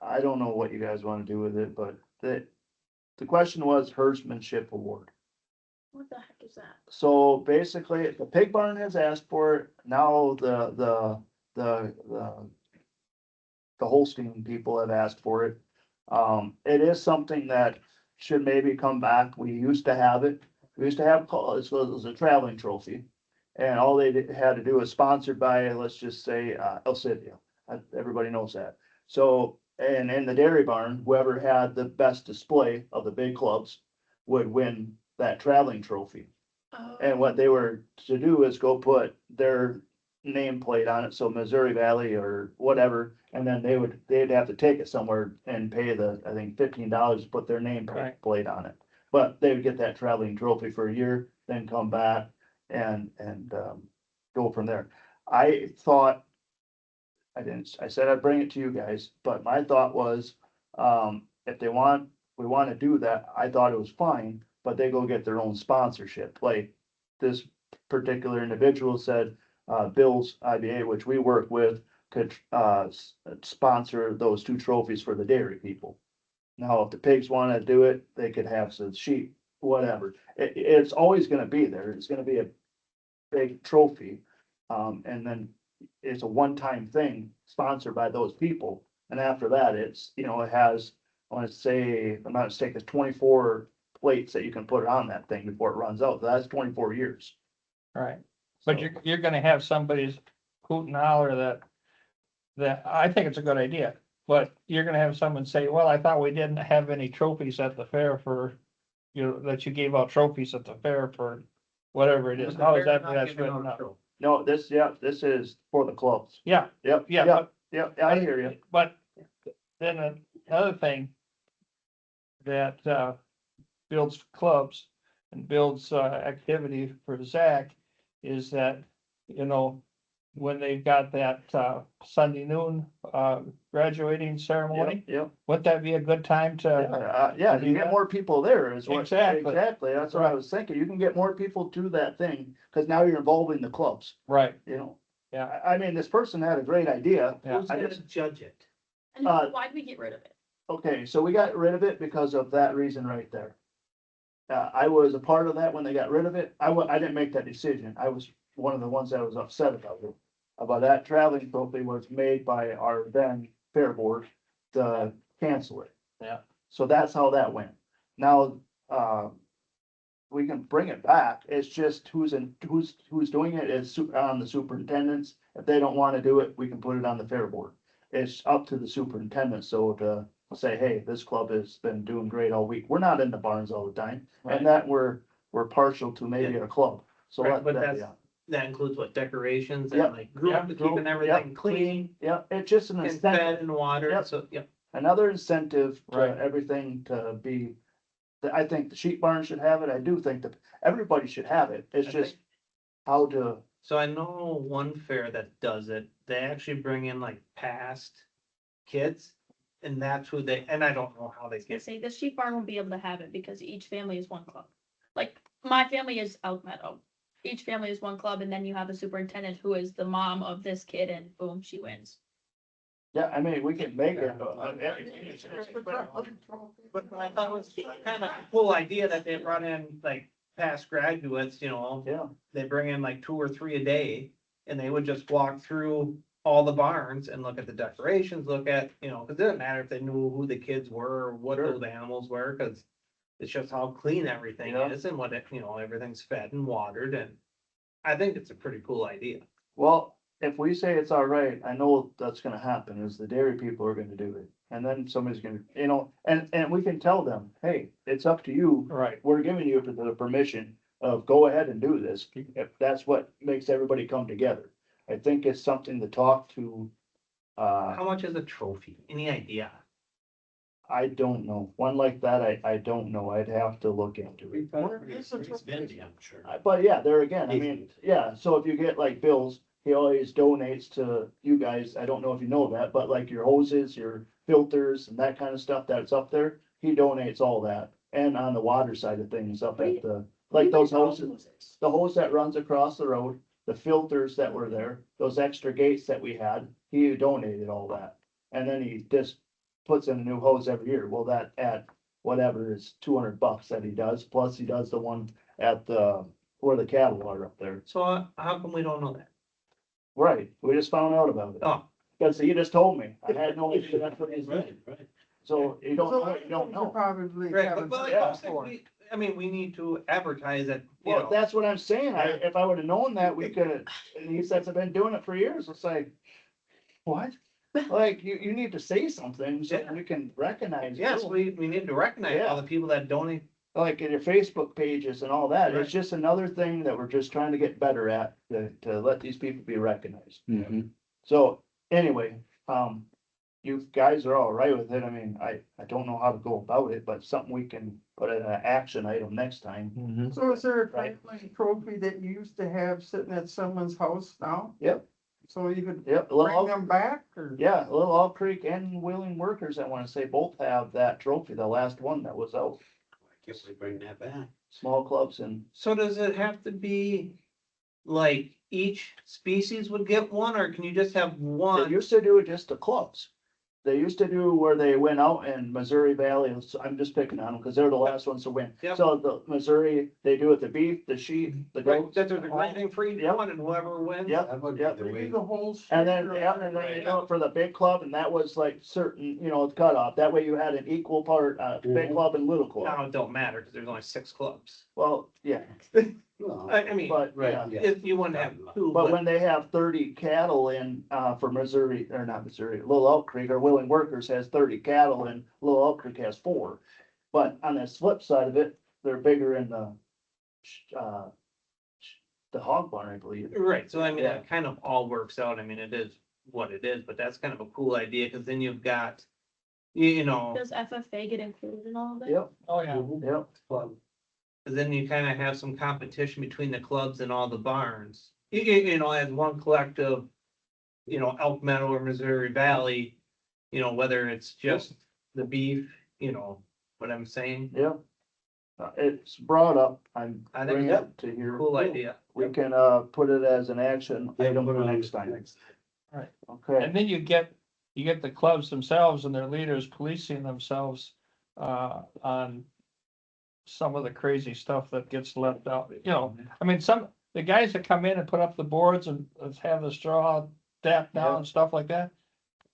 I don't know what you guys wanna do with it, but the question was herdsmanship award. What the heck is that? So basically, the pig barn has asked for it, now the Holstein people have asked for it. It is something that should maybe come back, we used to have it, we used to have, it was a traveling trophy. And all they had to do was sponsored by, let's just say, Alcidia, everybody knows that. So, and in the dairy barn, whoever had the best display of the big clubs would win that traveling trophy. And what they were to do is go put their nameplate on it, so Missouri Valley or whatever, and then they'd have to take it somewhere and pay I think $15 to put their name Right. plate on it. But they would get that traveling trophy for a year, then come back and go from there. I thought, I said I'd bring it to you guys, but my thought was, if we want to do that, I thought it was fine, but they go get their own sponsorship, like this particular individual said, Bill's IBA, which we work with, could, sponsor those 2 trophies for the dairy people. Now, if the pigs wanna do it, they could have some sheep, whatever. It's always gonna be there. It's gonna be a big trophy. And then it's a one-time thing sponsored by those people. And after that, it's, it has, I wanna say, if I'm not mistaken, it's 24 plates that you can put on that thing before it runs out. So that's 24 years. right. But So- you're gonna have somebody's hoot and holler that I think it's a good idea. But you're gonna have someone say, well, I thought we didn't have any trophies at the fair for, that you gave out trophies at the fair for whatever it is. How is that, that's written up? No, this is for the clubs. Yeah, Yep, yeah, yep, yep, I hear you. but then another thing that, builds clubs and builds, activity for Zach is that, when they've got that, Sunday noon, graduating ceremony, Yep. wouldn't that be a good time Yeah, to? yeah, to you do get that? more people there is what. Exactly. Exactly, that's what I was thinking. You can get more people to that thing, cause now you're involving the clubs, Right, you know? yeah, I mean, this person had a great idea. Yeah. Who's I gonna just, judge it? And Uh, why'd we get rid of it? okay, so we got rid of it because of that reason right there. I was a part of that when they got rid of it. I didn't make that decision. I was one of the ones that was upset about it. About that traveling trophy was made by our then fair board to cancel it. Yeah. So that's how that went. Now, we can bring it back. It's just who's doing it is on the superintendents. If they don't wanna do it, we can put it on the fair board. It's up to the superintendent, so to say, hey, this club has been doing great all week. We're not in the barns all the time, Right. and that we're partial to maybe a club. So Right, let but that, that's- yeah, that includes what, decorations Yep. and like group, keeping everything clean yeah, it's just an and incentive, fed and watered, Yep. so, yep. another incentive to Right. everything to be. I think the sheep barn should have it. I do think that everybody should have it. It's I just think- how to. So I know one fair that does it, they actually bring in like past kids, and that's who they, and I don't know how they I get. say the sheep barn won't be able to have it because each family is one club. Like, my family is Elk Meadow. Each family is one club, and then you have a superintendent who is the mom of this kid, and boom, she wins. Yeah, I mean, we can make it. But I thought it was kind of a cool idea that they brought in like past graduates, you know, Yeah, they bring in like 2 or 3 a day. And they would just walk through all the barns and look at the decorations, look at, you know, cause it doesn't matter if they knew who the kids were, or what Sure. those animals were, cause. It's just how clean everything Yeah. is and what it, you know, everything's fed and watered, and I think it's a pretty cool idea. well, if we say it's all right, I know that's gonna happen, is the dairy people are gonna do it. And then somebody's gonna, you know, and we can tell them, hey, it's up to you. right. We're giving you the permission of go ahead and do this, if that's what makes everybody come together. I think it's something to talk to, How much is a trophy? Any idea? I don't know. One like that, I don't know. I'd have to look into it. I'm sure. But yeah, there again, I mean, yeah, so if you get like Bill's, he always donates to you guys. I don't know if you know that, but like your hoses, your filters and that kind of stuff that's up there, he donates all that. And on the water side of things up at the, like those hoses, the hose that runs across the road, the filters that were there, those extra gates that we had, he donated all that. And then he just puts in a new hose every year. Well, that at whatever is $200 that he does, plus he does the one at the, where the cattle are up there. So how come we don't know that? Right, we just found out about it, Oh, because he just told me. I had no idea that's what he's doing. Right. So you don't know, you don't You know. Probably right, haven't but like yeah. I'm saying, I mean, we need to advertise it, you Well, know. that's what I'm saying. Yeah. If I would have known that, we could have, and he says, I've been doing it for years. It's like, what? Like, you need to say something so Yeah. we can recognize. Yes, you. we need to recognize all the people that donate. Like in your Facebook pages and all that. Right. It's just another thing that we're just trying to get better at, to let these people be recognized. So anyway, you guys are all right with it. I mean, I don't know how to go about it, but something we can put in an action item next time. So is there a Right. family trophy that you used to have sitting at someone's house now? Yep. So you could Yep, a bring little, them back or? yeah, Little Elk Creek and Wheeling Workers, I wanna say, both have that trophy, the last one that was out. I guess we bring that back. Small clubs and, So does it have to be like each species would get one, or can you just have they one? used to do it just the clubs. They used to do where they went out in Missouri Valley, so I'm just picking on them, cause they're the last ones to win. Yep. So the Missouri, they do it the beef, the sheep, the Right, goats. that there's a grading for each Yep. one, and whoever wins. Yep. That would be Yeah. the They way. do the whole. And then, street or- yeah, and then you do it for the big club, and that was like certain, cutoff. That way you had an equal part, big Mhm. club and little club. Now it don't matter, cause there's only 6 clubs. Well, yeah, Well, I mean, but, Right, yeah. yeah. if you wouldn't have two, But but when they have 30 cattle in, for Missouri, or not Missouri, Little Elk Creek, or Wheeling Workers has 30 cattle and Little Elk Creek has 4. But on the flip side of it, they're bigger in uh, the hog barn, I believe. right, so I mean, Yeah. it kind of all works out. I mean, it is what it is, but that's kind of a cool idea, cause then you've got, you know, Does FFA get included in all of that? Yep, Oh, yeah. yep. cause then you kind of have some competition between the clubs and all the barns. you know, as one collective, you know, Elk Meadow or Missouri Valley, you know, whether it's just the beef, you know, what I'm saying, Yeah. It's brought up, I'm I think bringing it's it to here. cool idea. We can, put it as an action item for next time. Right. Okay, And then you get the clubs themselves and their leaders policing themselves, on some of the crazy stuff that gets left out, you know, I mean, the guys that come in and put up the boards and have the straw tapped down and stuff like that.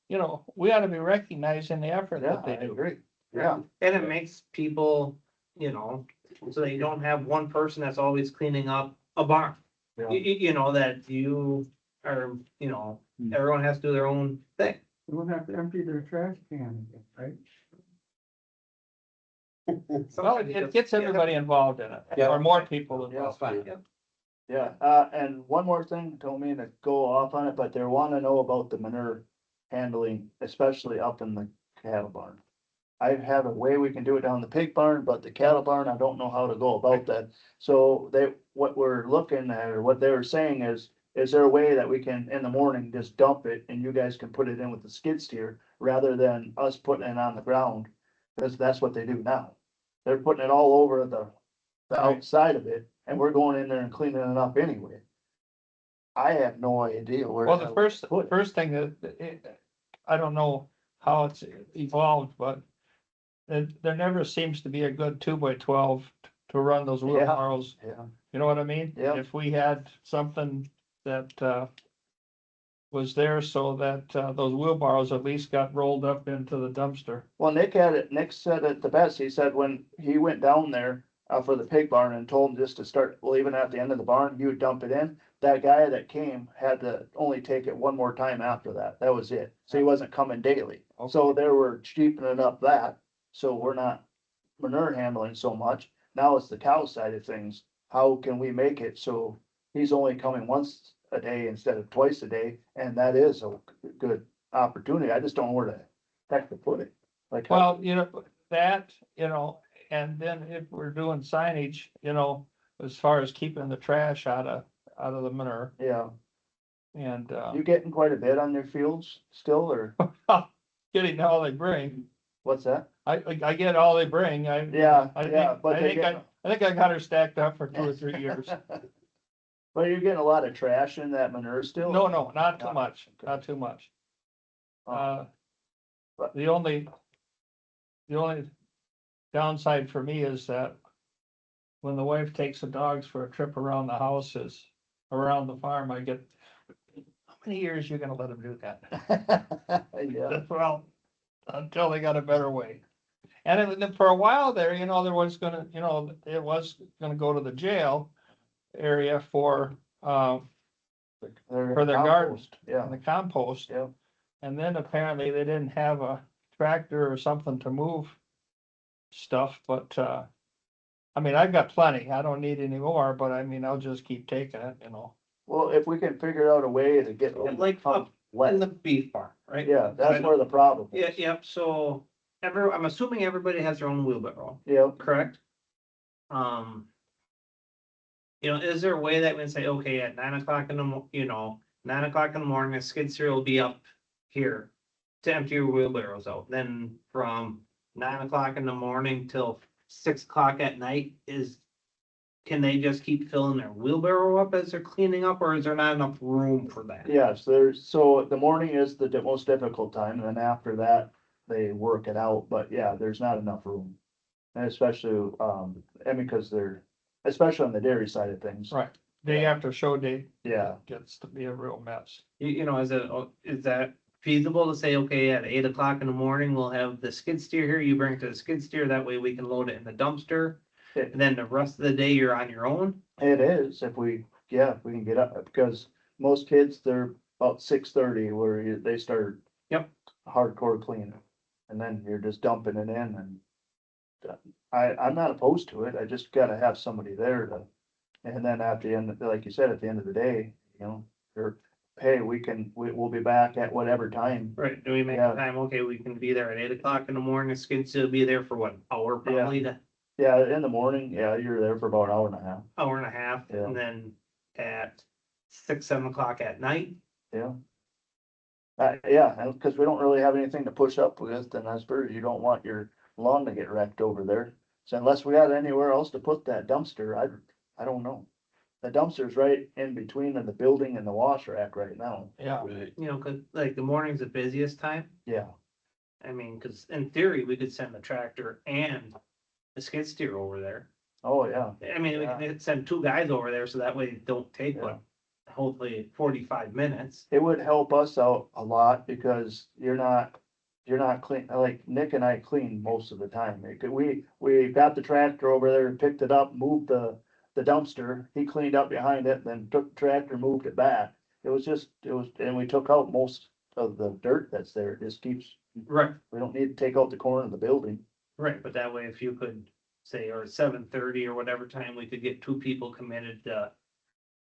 You know, we ought to be recognizing the effort yeah, that I they do. agree. Yeah, And it makes people, you know, so they don't have one person that's always cleaning up a barn. yeah. You know, that you are, you know, Hmm. everyone has to do their own thing. You won't have to empty their trash can, right? Well, it gets everybody involved in it, Yeah. or more people Yeah, involved. fine. Yeah, and one more thing, don't mean to go off on it, but they wanna know about the manure handling, especially up in the cattle barn. I have a way we can do it down the pig barn, but the cattle barn, I don't know how to go about that. So what we're looking at, or what they were saying is there a way that we can, in the morning, just dump it and you guys can put it in with the skid steer rather than us putting it on the ground? Cause that's what they do now. They're putting it all over the outside of it, and we're going in there and cleaning it up anyway. I have no idea where. Well, the first put it. thing I don't know how it's evolved, but there never seems to be a good 2x12 to run those Yeah. wheelbarrows. Yeah, You know what I mean? Yeah. If we had something that, was there so that, those wheelbarrows at least got rolled up into the dumpster. well, Nick said it the best, he said when he went down there, for the pig barn and told him just to start leaving at the end of the barn, he would dump it in. That guy that came had to only take it one more time after that, that was it, so he wasn't coming daily. So they were cheapening up that, so we're not manure handling so much. Now it's the cow side of things. How can we make it so he's only coming once a day instead of twice a day? And that is a good opportunity. I just don't know where the heck to put it. Like, Well, you know, that, you know, and then if we're doing signage, you know, as far as keeping the trash out of the manure yeah, and, you getting quite a bit on your fields still, or getting all they bring. what's that? I get all they bring. Yeah, I yeah, think, but I they think get. I think I got her stacked up for 2 or 3 years. But you're getting a lot of trash in that manure still? No, not too No. much, not too much. Oh. But- The only downside for me is that when the wife takes the dogs for a trip around the houses, around the farm, I get, how many years you gonna let them do that? Yeah, Well, until they got a better way. And then for a while there, you know, there was gonna, you know, it was gonna go to the jail area for They're For their garden. compost, Yeah, the compost. yeah. And then apparently they didn't have a tractor or something to move stuff, but, I mean, I've got plenty. I don't need any more, but I mean, I'll just keep taking it, you know. Well, if we can figure out a way to get them Like come up in wet, the beef barn, right? yeah, that's where the problem Yeah, is. yep, so I'm assuming everybody has their own wheelbarrow, Yeah, correct? You know, is there a way that we can say, okay, at 9 o'clock in the, 9 o'clock in the morning, a skid steer will be up here to empty your wheelbarrows out, then from 9 o'clock in the morning till 6 o'clock at night can they just keep filling their wheelbarrow up as they're cleaning up, or is there not enough room for that? yes, so the morning is the most difficult time, and then after that, they work it out, but yeah, there's not enough room. And especially, I mean, cause especially on the dairy side of things. Right. Day after show day. Yeah. Gets to be a real mess. You know, is that feasible to say, okay, at 8 o'clock in the morning, we'll have the skid steer here, you bring it to the skid steer, that way we can load it in the dumpster. And then the rest of the day, you're on your own? It is, if we can get up, because most kids, they're about 6:30 where they start. Yep. Hardcore cleaning, and then you're just dumping it in and. I'm not opposed to it, I just gotta have somebody there to, and then at the end, like you said, at the end of the day, you know, or, hey, we'll be back at whatever time. Right, do we make Yeah. the time, okay, we can be there at 8 o'clock in the morning, the skid steer will be there for what, hour probably, to Yeah, in the morning, yeah, you're there for about an hour and a half. hour and a half, Yeah. and then at 6, 7 o'clock at night. Yeah. Yeah, and cause we don't really have anything to push up with, and I suppose you don't want your lawn to get wrecked over there. So unless we got anywhere else to put that dumpster, I don't know. The dumpster's right in between the building and the wash rack right now. Yeah, Right. You know, cause like the morning's the busiest time. Yeah, I mean, cause in theory, we could send the tractor and the skid steer over there. oh, yeah, I mean, we can send 2 guys over there so that way it don't take, Yeah. what, hopefully 45 minutes. it would help us out a lot because you're not clean, like Nick and I clean most of the time. We got the tractor over there, picked it up, moved the dumpster, he cleaned up behind it, then took the tractor, moved it back. And we took out most of the dirt that's there, it just keeps, Right. we don't need to take out the corner of the building. Right, but that way if you could say, or 7:30 or whatever time, we could get 2 people committed,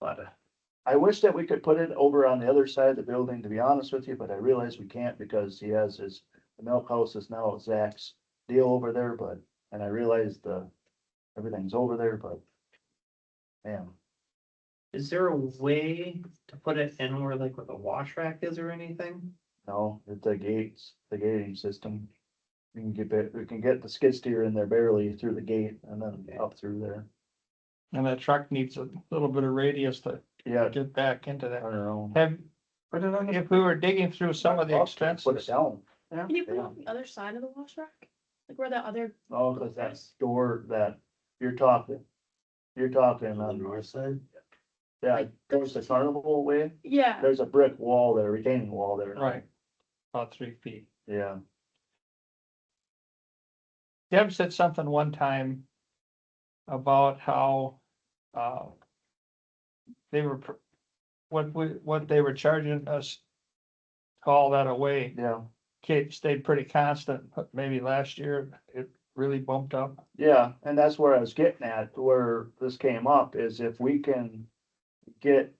but, I wish that we could put it over on the other side of the building, to be honest with you, but I realize we can't because he has the milk house is now Zach's deal over there, and I realize everything's over there, but. Man, is there a way to put it in where like where the wash rack is or anything? no, it's the gating system. We can get the skid steer in there barely through the gate and then up through there. and that truck needs a little bit of radius to Yeah, get back into that. turn around. Have, Put it on the, if we were digging through some of the Put it expenses, down. Can you put it Yeah. on the other side of the wash rack? Like where the other, Oh, cause that door that you're talking, On the yeah, north side, towards the carnival way, yeah, there's a brick wall there, retaining wall there. right, about 3 feet. Yeah, Deb said something one time about how, they were, what they were charging us, all that away, yeah, stayed pretty constant, but maybe last year it really bumped up. yeah, and that's where I was getting at, where this came up, is if we can get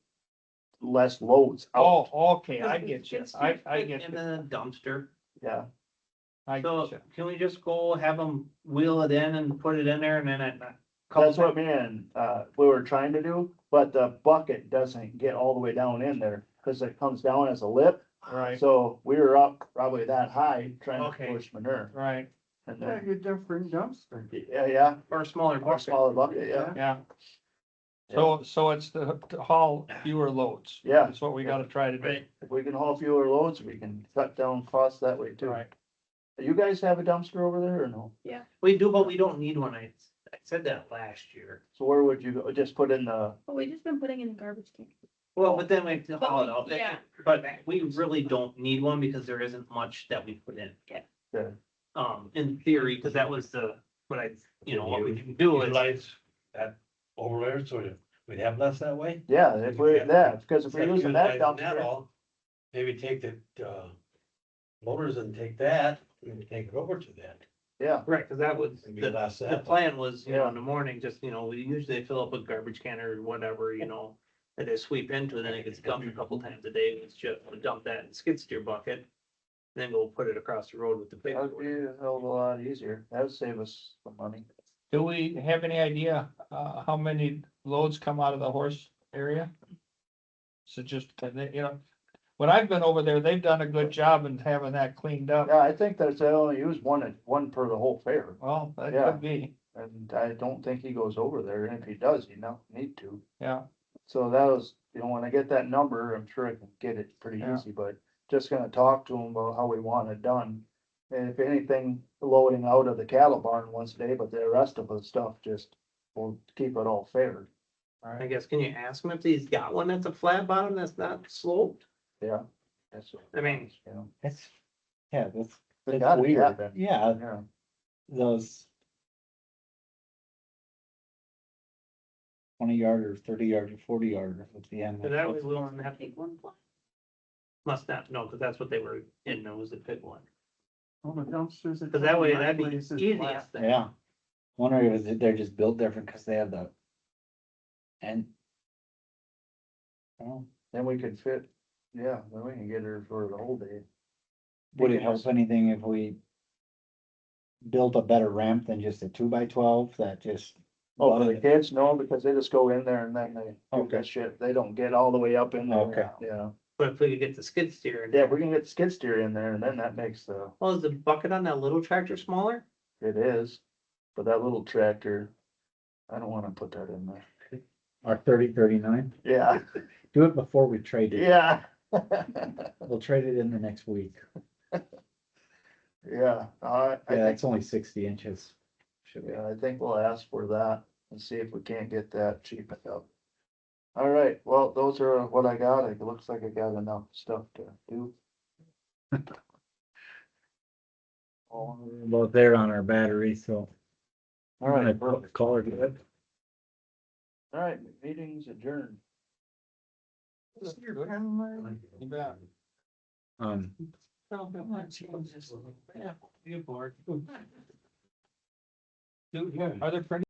less loads out. Oh, okay, I get you, It's I just get in you, the dumpster. Yeah, I So get you. can we just go have them wheel it in and put it in there and then at a couple that's what me and, we were trying to do, but the bucket doesn't get all the way down in there, cause it comes down as a lip. Right, So we were up probably that high trying to Okay. push manure. right, And yeah, then, your different dumpster. yeah, or smaller or bucket. smaller bucket, yeah. yeah. So it's to haul fewer loads. Yeah. That's what we gotta try to do. Right. If we can haul fewer loads, we can cut down costs that way too. Right, You guys have a dumpster over there or no? We do, but we don't need one. I said that last year. So where would you go? Just put in the, but we just been putting in garbage can. Well, but then we have to But haul it we- out. yeah. But we really don't need one because there isn't much that we put in. the, In theory, because that was what what we can do is. utilize that over there, so we'd have less that way. yeah, if we, yeah, because if we're Instead of using that utilizing that dumpster, all, maybe take the, motors and take that, and take it over to that. yeah, Right, because that was, Maybe the, less the that. plan was, Yeah. in the morning, just, we usually fill up a garbage can or whatever, that they sweep into, then it gets dumped a couple times a day. It's just dump that in skid steer bucket. Then go put it across the road with the big. that would be a hell of a lot easier. That would save us some money. do we have any idea, how many loads come out of the horse area? So just, when I've been over there, they've done a good job in having that cleaned up. Yeah, I think that's, they only use one per the whole fair. Well, that Yeah. could be, And I don't think he goes over there, and if he does, he don't need to. yeah, So that was, when I get that number, I'm sure I can get it pretty Yeah. easy, but just gonna talk to him about how we want it done. And if anything, loading out of the cattle barn once a day, but the rest of the stuff just will keep it all fair. I guess, can you ask him if he's got one that's a flat bottom that's not sloped? Yeah. That's, I mean, It's, yeah, They that's gotta weird. have them. Yeah, yeah, those 20 yard or 30 yard or 40 yard at the end. so that way we won't have to, Take one fly. must not, no, because that's what they were in, it was the big one. Oh, the dumpsters. Because that way that'd be Place is easiest flat. thing. Yeah. Wondering if they're just built different because they have the. And. Well, then we could fit, yeah, then we can get her for the whole day. would it help anything if we built a better ramp than just a 2x12 that just Oh, for the kids, no, because they just go in there and then they do Okay. that shit. They don't get all the way up in there. Okay. Yeah. But if we could get the skid steer in Yeah, there. we can get the skid steer in there and then that makes the, Well, is the bucket on that little tractor smaller? it is. But that little tractor, I don't wanna put that in there. Our 3039, Yeah, do it before we trade it. yeah. We'll trade it in the next week. Yeah, I Yeah, think, it's only 60 inches. Should be. yeah, I think we'll ask for that and see if we can't get that cheapened up. All right, well, those are what I got. It looks like I got enough stuff to do. All About there on our battery, so. right, Perfect. Call her good. all right, meeting's adjourned. Um, Yeah, bored. Are there printing